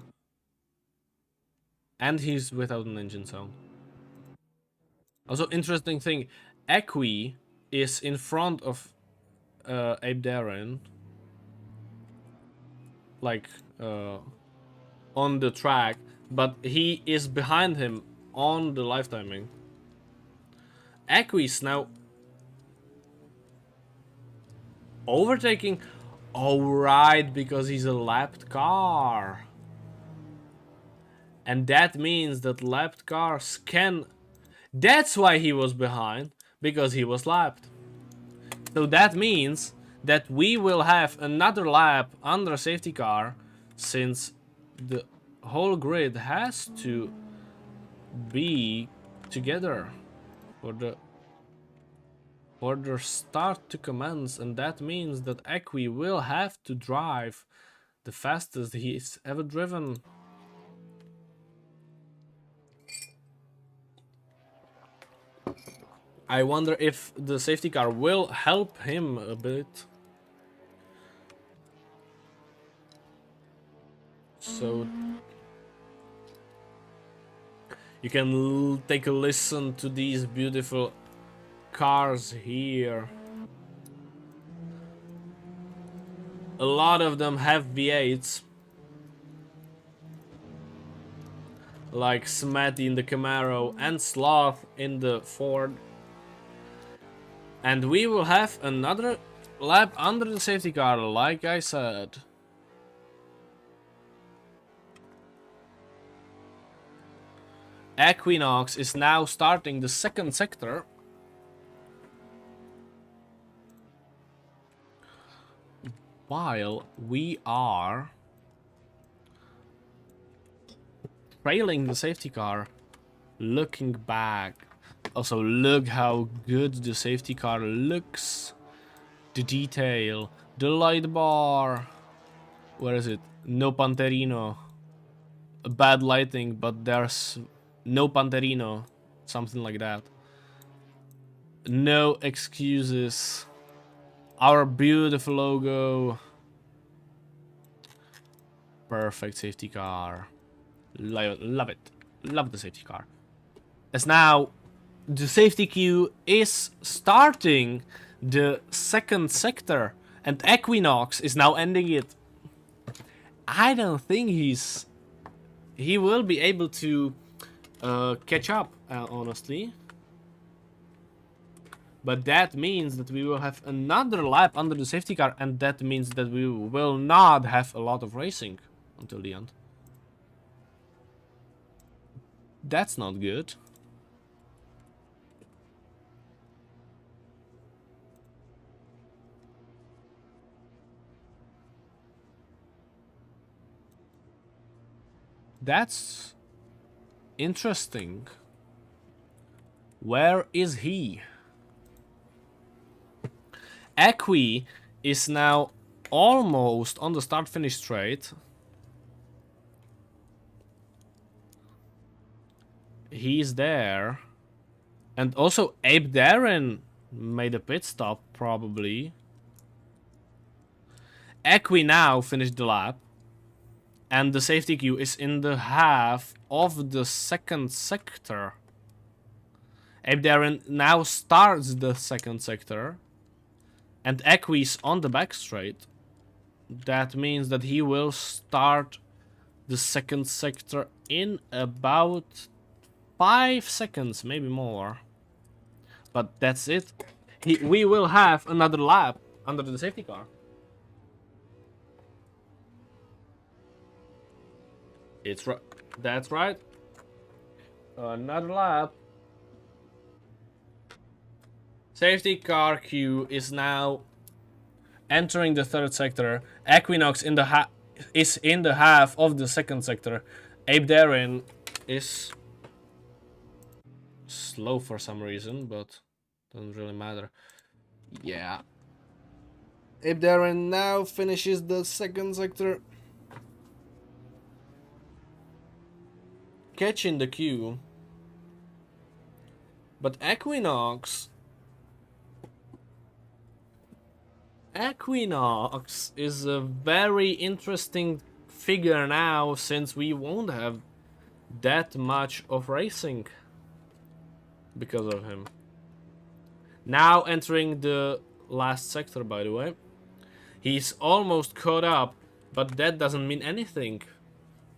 And he's without an engine sound. Also, interesting thing, Equi is in front of Ape Darren. Like, on the track, but he is behind him on the live timing. Equi is now overtaking. Oh, right, because he's a lapped car. And that means that lapped cars can... That's why he was behind, because he was lapped. So that means that we will have another lap under safety car, since the whole grid has to be together for the start to commence, and that means that Equi will have to drive the fastest he's ever driven. I wonder if the safety car will help him a bit. So you can take a listen to these beautiful cars here. A lot of them have V8s. Like Smetty in the Camaro and Sloth in the Ford. And we will have another lap under the safety car, like I said. Equinox is now starting the second sector. While we are trailing the safety car, looking back. Also, look how good the safety car looks. The detail, the light bar. Where is it? No Panterino. Bad lighting, but there's no Panterino. Something like that. No excuses. Our beautiful logo. Perfect safety car. Love it. Love the safety car. As now, the safety queue is starting the second sector, and Equinox is now ending it. I don't think he will be able to catch up, honestly. But that means that we will have another lap under the safety car, and that means that we will not have a lot of racing until the end. That's not good. That's interesting. Where is he? Equi is now almost on the start-finish straight. He's there. And also Abe Darren made a pit stop, probably. Equi now finished the lap. And the safety queue is in the half of the second sector. Abe Darren now starts the second sector. And Equi's on the back straight. That means that he will start the second sector in about 5 seconds, maybe more. But that's it. We will have another lap under the safety car. It's right. That's right. Another lap. Safety car queue is now entering the third sector. Equinox is in the half of the second sector. Abe Darren is slow for some reason, but doesn't really matter. Yeah. Abe Darren now finishes the second sector. Catching the queue. But Equinox is a very interesting figure now, since we won't have that much of racing because of him. Now entering the last sector, by the way. He's almost caught up, but that doesn't mean anything,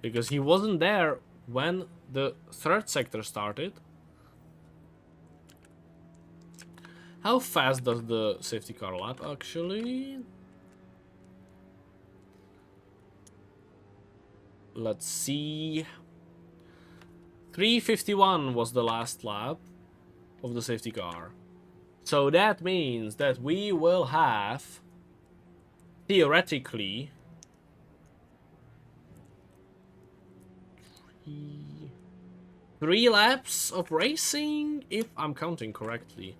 because he wasn't there when the third sector started. How fast does the safety car lap actually? Let's see. 3:51 was the last lap of the safety car. So that means that we will have, theoretically, 3 laps of racing, if I'm counting correctly.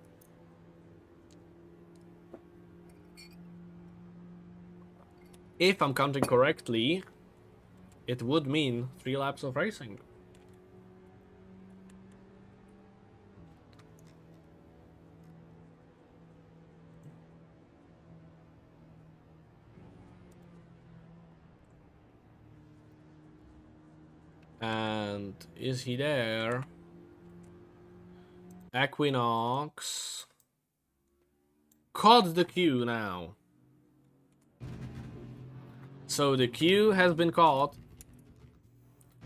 If I'm counting correctly, it would mean 3 laps of racing. And is he there? Equinox caught the queue now. So the queue has been caught,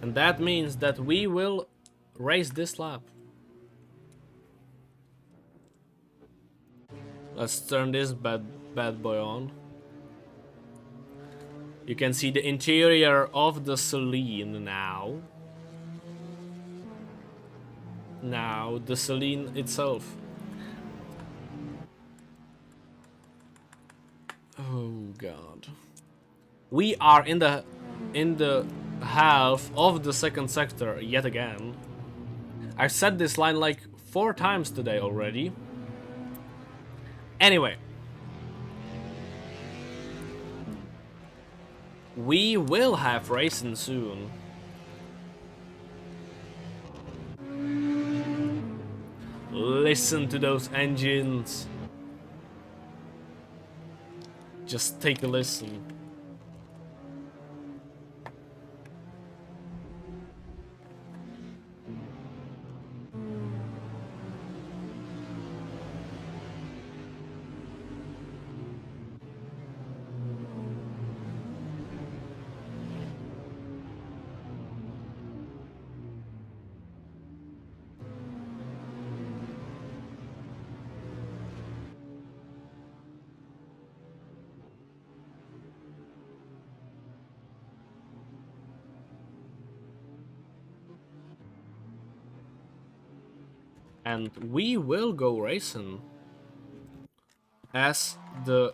and that means that we will race this lap. Let's turn this bad boy on. You can see the interior of the Celine now. Now the Celine itself. Oh god. We are in the half of the second sector yet again. I've said this line like 4 times today already. Anyway. We will have racing soon. Listen to those engines. Just take a listen. And we will go racing. As the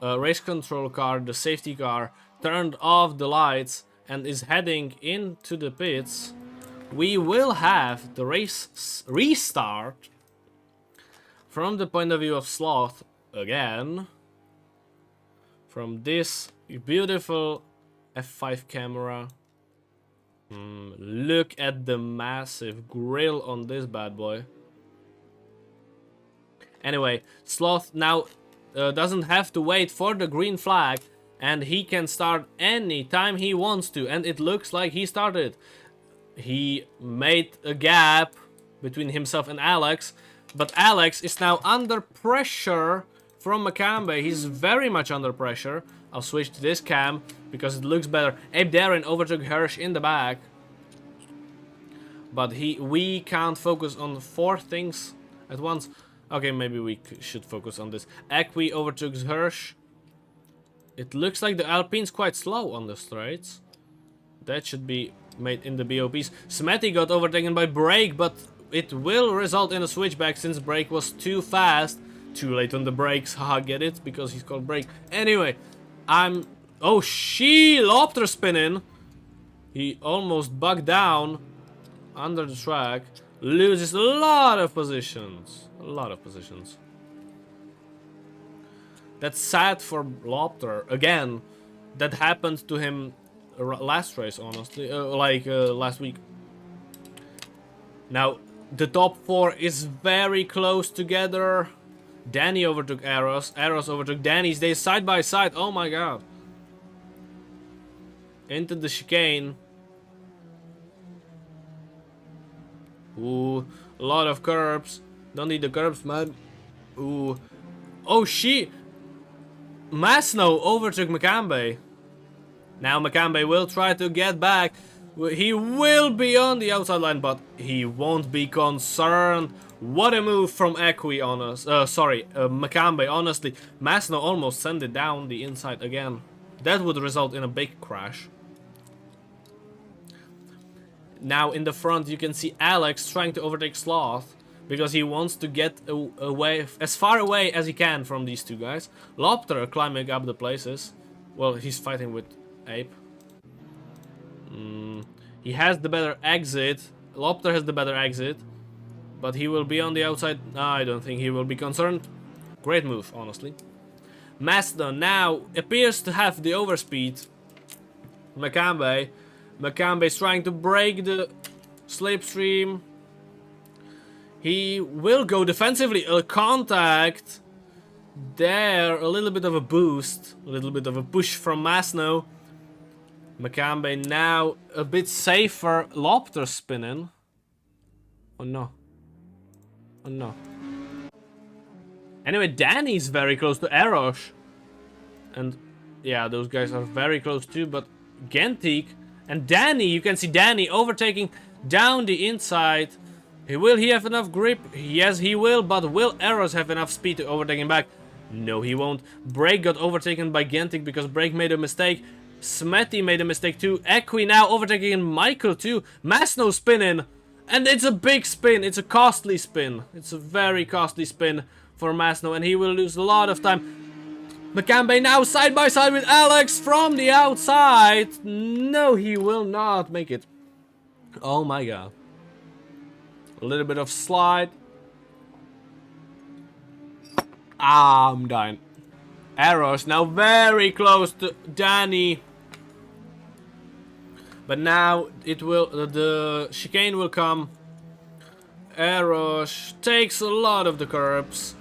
race control car, the safety car, turned off the lights and is heading into the pits, we will have the race restart from the point of view of Sloth again. From this beautiful F5 camera. Look at the massive grill on this bad boy. Anyway, Sloth now doesn't have to wait for the green flag, and he can start any time he wants to, and it looks like he started. He made a gap between himself and Alex, but Alex is now under pressure from Makambe. He's very much under pressure. I'll switch to this cam because it looks better. Abe Darren overtook Hirsch in the back, but we can't focus on 4 things at once. Okay, maybe we should focus on this. Equi overtook Hirsch. It looks like the Alpine's quite slow on the straights. That should be made in the BOPs. Smetty got overtaken by Brake, but it will result in a switchback since Brake was too fast. Too late on the brakes. Haha, get it? Because he's called Brake. Anyway, oh, Lopter spinning. He almost bugged down under the track. Loses a lot of positions. A lot of positions. That's sad for Lopter. Again, that happened to him last race, honestly. Last week. Now, the top 4 is very close together. Danny overtook Eros. Eros overtook Danny's. They side by side. Oh my god. Into the chicane. Ooh, a lot of curbs. Don't need the curbs, man. Ooh. Oh, Masno overtook Makambe. Now Makambe will try to get back. He will be on the outside line, but he won't be concerned. What a move from Equi on us. Makambe, honestly. Masno almost sent it down the inside again. That would result in a big crash. Now in the front you can see Alex trying to overtake Sloth, because he wants to get away, as far away as he can from these 2 guys. Lopter climbing up the places. Well, he's fighting with Ape. He has the better exit. Lopter has the better exit. But he will be on the outside. No, I don't think he will be concerned. Great move, honestly. Mazda now appears to have the overspeed. Makambe is trying to break the slipstream. He will go defensively. A contact. There, a little bit of a boost. A little bit of a push from Masno. Makambe now a bit safer. Lopter spinning. Oh no. Oh no. Anyway, Danny's very close to Erosh. And yeah, those guys are very close too, but Gentik and Danny, you can see Danny overtaking down the inside. Will he have enough grip? Yes, he will, but will Eros have enough speed to overtake him back? No, he won't. Brake got overtaken by Gentik because Brake made a mistake. Smetty made a mistake too. Equi now overtaking Michael too. Masno spinning. And it's a big spin. It's a costly spin. It's a very costly spin for Masno, and he will lose a lot of time. Makambe now side by side with Alex from the outside. No, he will not make it. Oh my god. A little bit of slide. I'm dying. Eros now very close to Danny. But now it will, the chicane will come. Eros takes a lot of the curbs.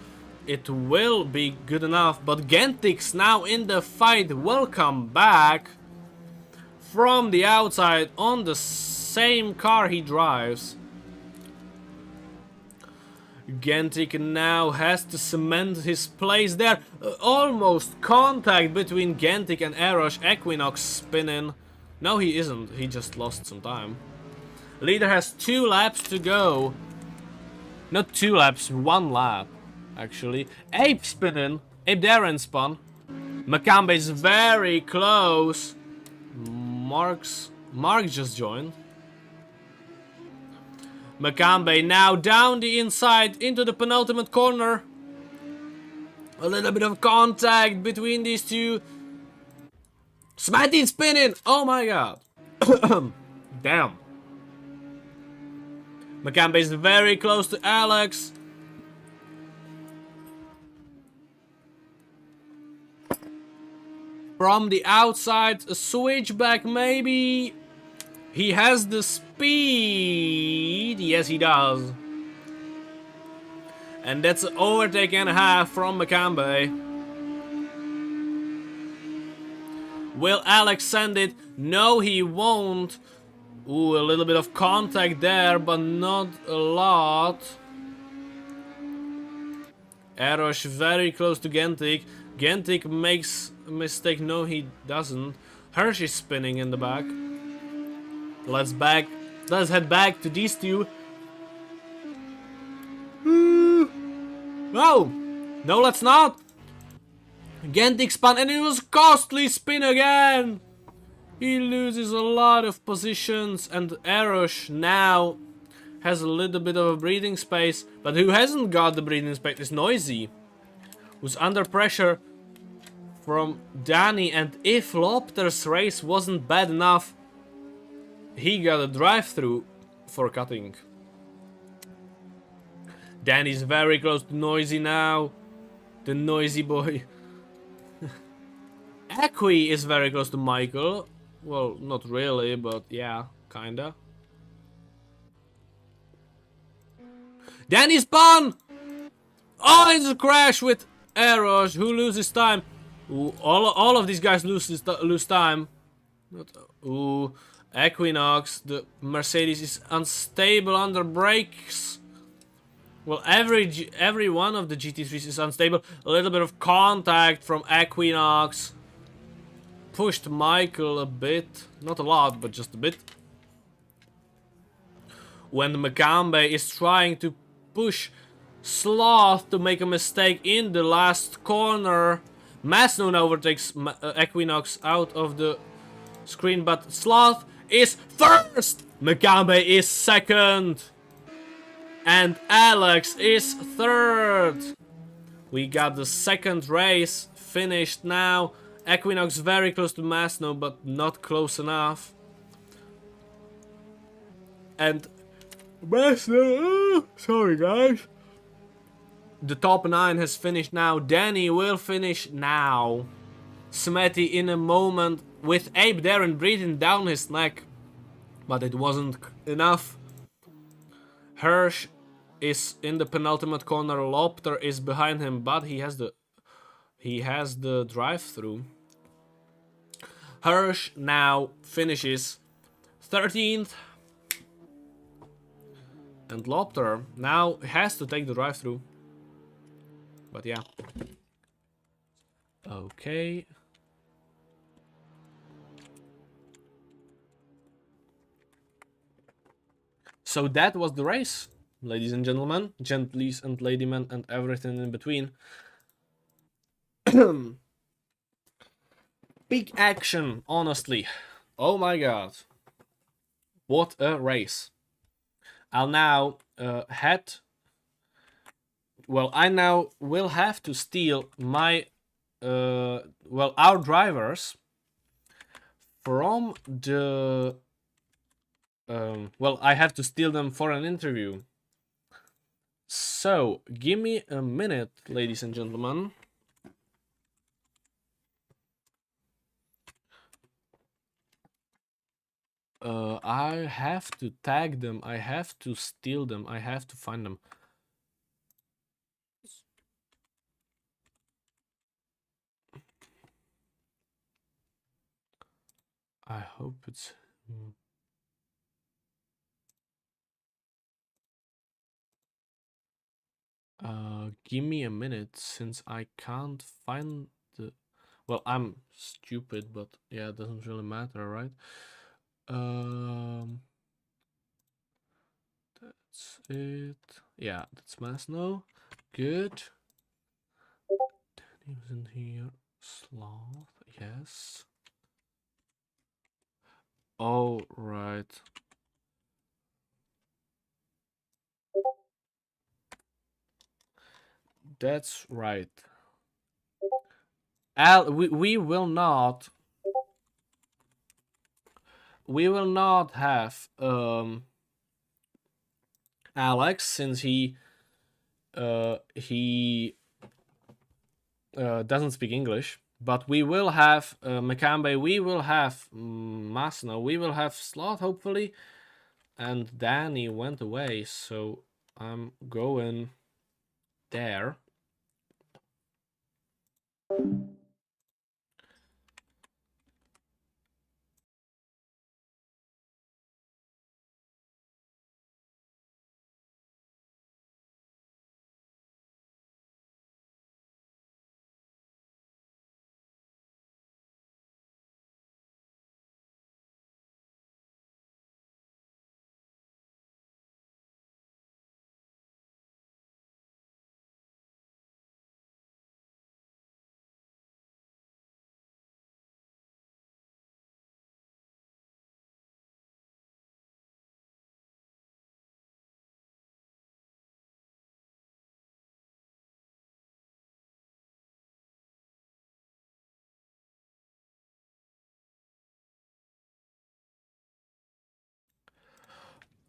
It will be good enough, but Gentik's now in the fight. Welcome back from the outside on the same car he drives. Gentik now has to cement his place there. Almost contact between Gentik and Eros. Equinox spinning. No, he isn't. He just lost some time. Leader has 2 laps to go. Not 2 laps, 1 lap, actually. Ape spinning. Ape Darren spun. Makambe is very close. Mark just joined. Makambe now down the inside into the penultimate corner. A little bit of contact between these two. Smetty spinning! Oh my god. Damn. Makambe is very close to Alex. From the outside, a switchback maybe. He has the speed. Yes, he does. And that's an overtake and a half from Makambe. Will Alex send it? No, he won't. Ooh, a little bit of contact there, but not a lot. Erosh very close to Gentik. Gentik makes a mistake. No, he doesn't. Hirsch is spinning in the back. Let's head back to these two. Oh! No, let's not! Gentik spun and it was costly spin again! He loses a lot of positions and Erosh now has a little bit of a breathing space, but who hasn't got the breathing space is Noisy, who's under pressure from Danny, and if Lopter's race wasn't bad enough, he got a drive-through for cutting. Danny's very close to Noisy now, the noisy boy. Equi is very close to Michael. Well, not really, but yeah, kinda. Danny spun! Oh, it's a crash with Erosh, who loses time. Ooh, all of these guys lose time. Ooh, Equinox, the Mercedes is unstable under brakes. Well, every one of the GT3s is unstable. A little bit of contact from Equinox pushed Michael a bit, not a lot, but just a bit. When Makambe is trying to push Sloth to make a mistake in the last corner, Masnoon overtakes Equinox out of the screen, but Sloth is first! Makambe is second! And Alex is third! We got the second race finished now. Equinox very close to Masno, but not close enough. And Masno, sorry guys. The top 9 has finished now. Danny will finish now. Smetty in a moment with Abe Darren breathing down his neck. But it wasn't enough. Hirsch is in the penultimate corner. Lopter is behind him, but he has the drive-through. Hirsch now finishes 13th. And Lopter now has to take the drive-through. But yeah. Okay. So that was the race, ladies and gentlemen, gentleys and ladymen and everything in between. Big action, honestly. Oh my god. What a race. I'll now head... Well, I now will have to steal my... well, our drivers from the... well, I have to steal them for an interview. So, give me a minute, ladies and gentlemen. I have to tag them, I have to steal them, I have to find them. I hope it's... give me a minute, since I can't find the... Well, I'm stupid, but yeah, it doesn't really matter, right? That's it. Yeah, that's Masno. Good. Danny was in here. Sloth, yes. Oh, right. That's right. We will not we will not have Alex, since he doesn't speak English. But we will have Makambe, we will have Masno, we will have Slot, hopefully. And Danny went away, so I'm going there.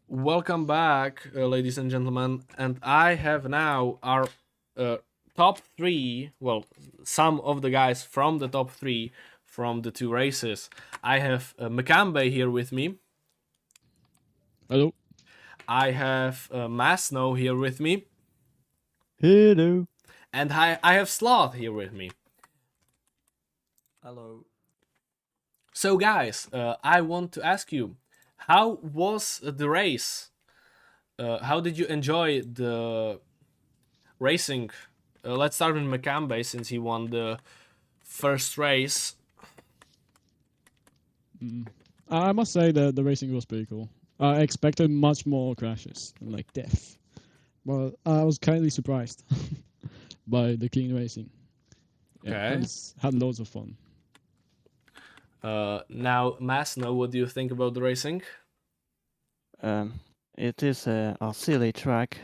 Welcome back, ladies and gentlemen. And I have now our top three. Well, some of the guys from the top three from the two races. I have Makambe here with me. Hello. I have Masno here with me. Hello. And I have Sloth here with me. Hello. So, guys, I want to ask you, how was the race? How did you enjoy the racing? Let's start with Makambe, since he won the first race. I must say that the racing was pretty cool. I expected much more crashes and like death, but I was kindly surprised by the clean racing. Yeah, Okay. had loads of fun. Now, Masno, what do you think about the racing? It is a silly track,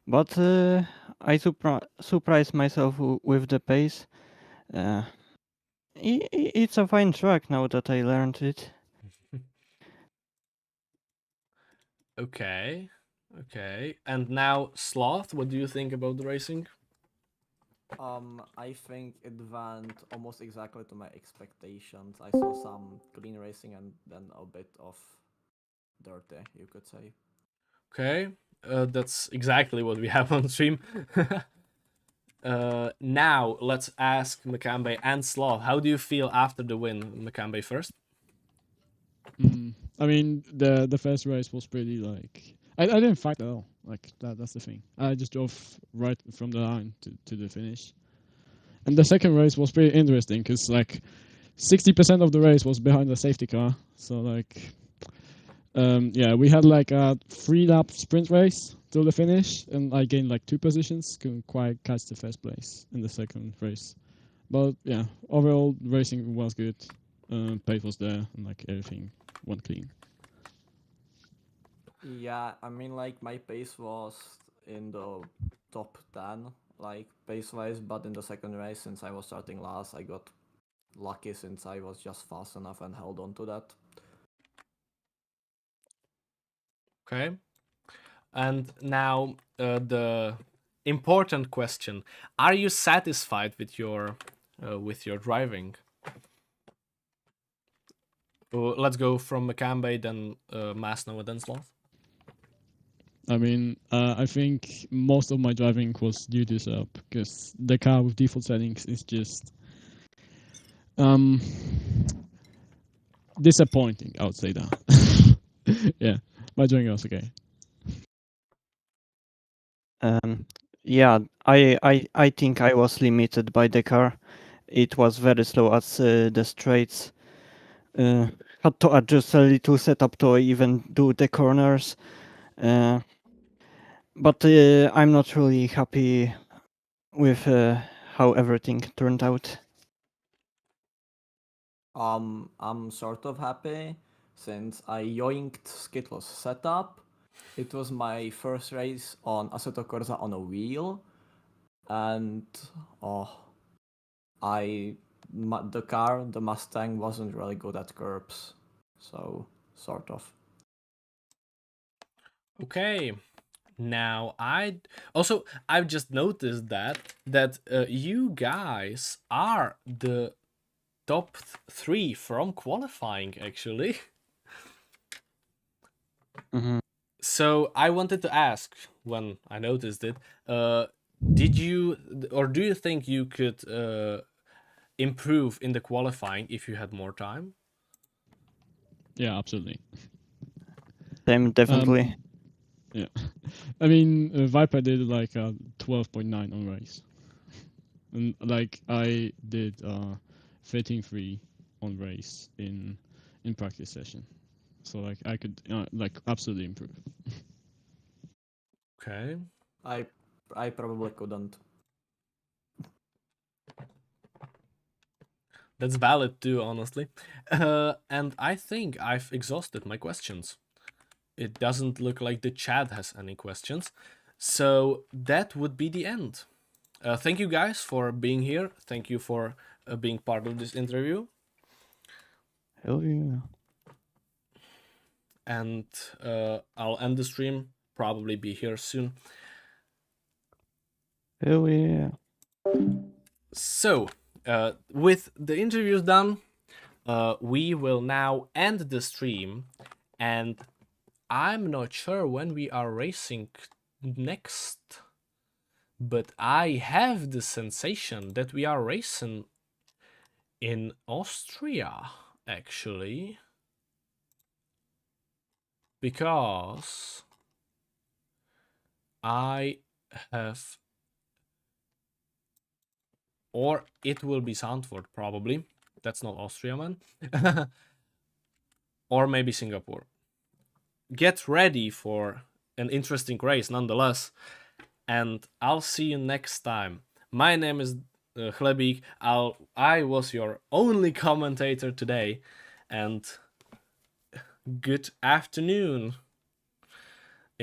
but I surprised myself with the pace. It's a fine track now that I learned it. Okay. Okay. And now, Sloth, what do you think about the racing? I think it went almost exactly to my expectations. I saw some clean racing and then a bit of dirty, you could say. Okay. That's exactly what we have on stream. Now, let's ask Makambe and Sloth. How do you feel after the win? Makambe first. I mean, the first race was pretty like I didn't fight at all. Like that's the thing. I just drove right from the line to the finish. And the second race was pretty interesting because like 60% of the race was behind the safety car. So like, yeah, we had like a 3-lap sprint race till the finish, and I gained like 2 positions. Couldn't quite catch the first place in the second race, but yeah, overall racing was good. Pace was there, and like everything went clean. Yeah, I mean, like, my pace was in the top 10, like, pace-wise, but in the second race, since I was starting last, I got lucky since I was just fast enough and held on to that. Okay. And now, the important question: are you satisfied with your driving? Let's go from Makambe, then Masno, and then Sloth. I mean, I think most of my driving was due to setup because the car with default settings is just disappointing. I would say that. Yeah, my driving was okay. Yeah, I think I was limited by the car. It was very slow at the straights. Had to adjust a little setup to even do the corners. But I'm not really happy with how everything turned out. I'm sort of happy since I yoinked Skittles setup. It was my first race on Assetto Corsa on a wheel, and oh, the Mustang wasn't really good at curbs. So, sort of. Okay. Now I've just noticed that you guys are the top 3 from qualifying actually. Mhm. So I wanted to ask when I noticed it, did you or do you think you could improve in the qualifying if you had more time? Yeah, absolutely. Same, definitely. Yeah, I mean, Viper did like a 12.9 on race, and like I did 13.3 on race in practice session. So like I could like absolutely improve. Okay. I probably couldn't. That's valid too, honestly. And I think I've exhausted my questions. It doesn't look like the chat has any questions. So that would be the end. Thank you guys for being here. Thank you for being part of this interview. Hell yeah. And I'll end the stream, probably be here soon. Hell yeah. So, with the interviews done, we will now end the stream, and I'm not sure when we are racing next, but I have the sensation that we are racing in Austria, actually, because I have, or it will be Zandvoort probably. That's not Austria, man. Or maybe Singapore. Get ready for an interesting race nonetheless, and I'll see you next time. My name is Chlebík. I was your only commentator today, and good afternoon.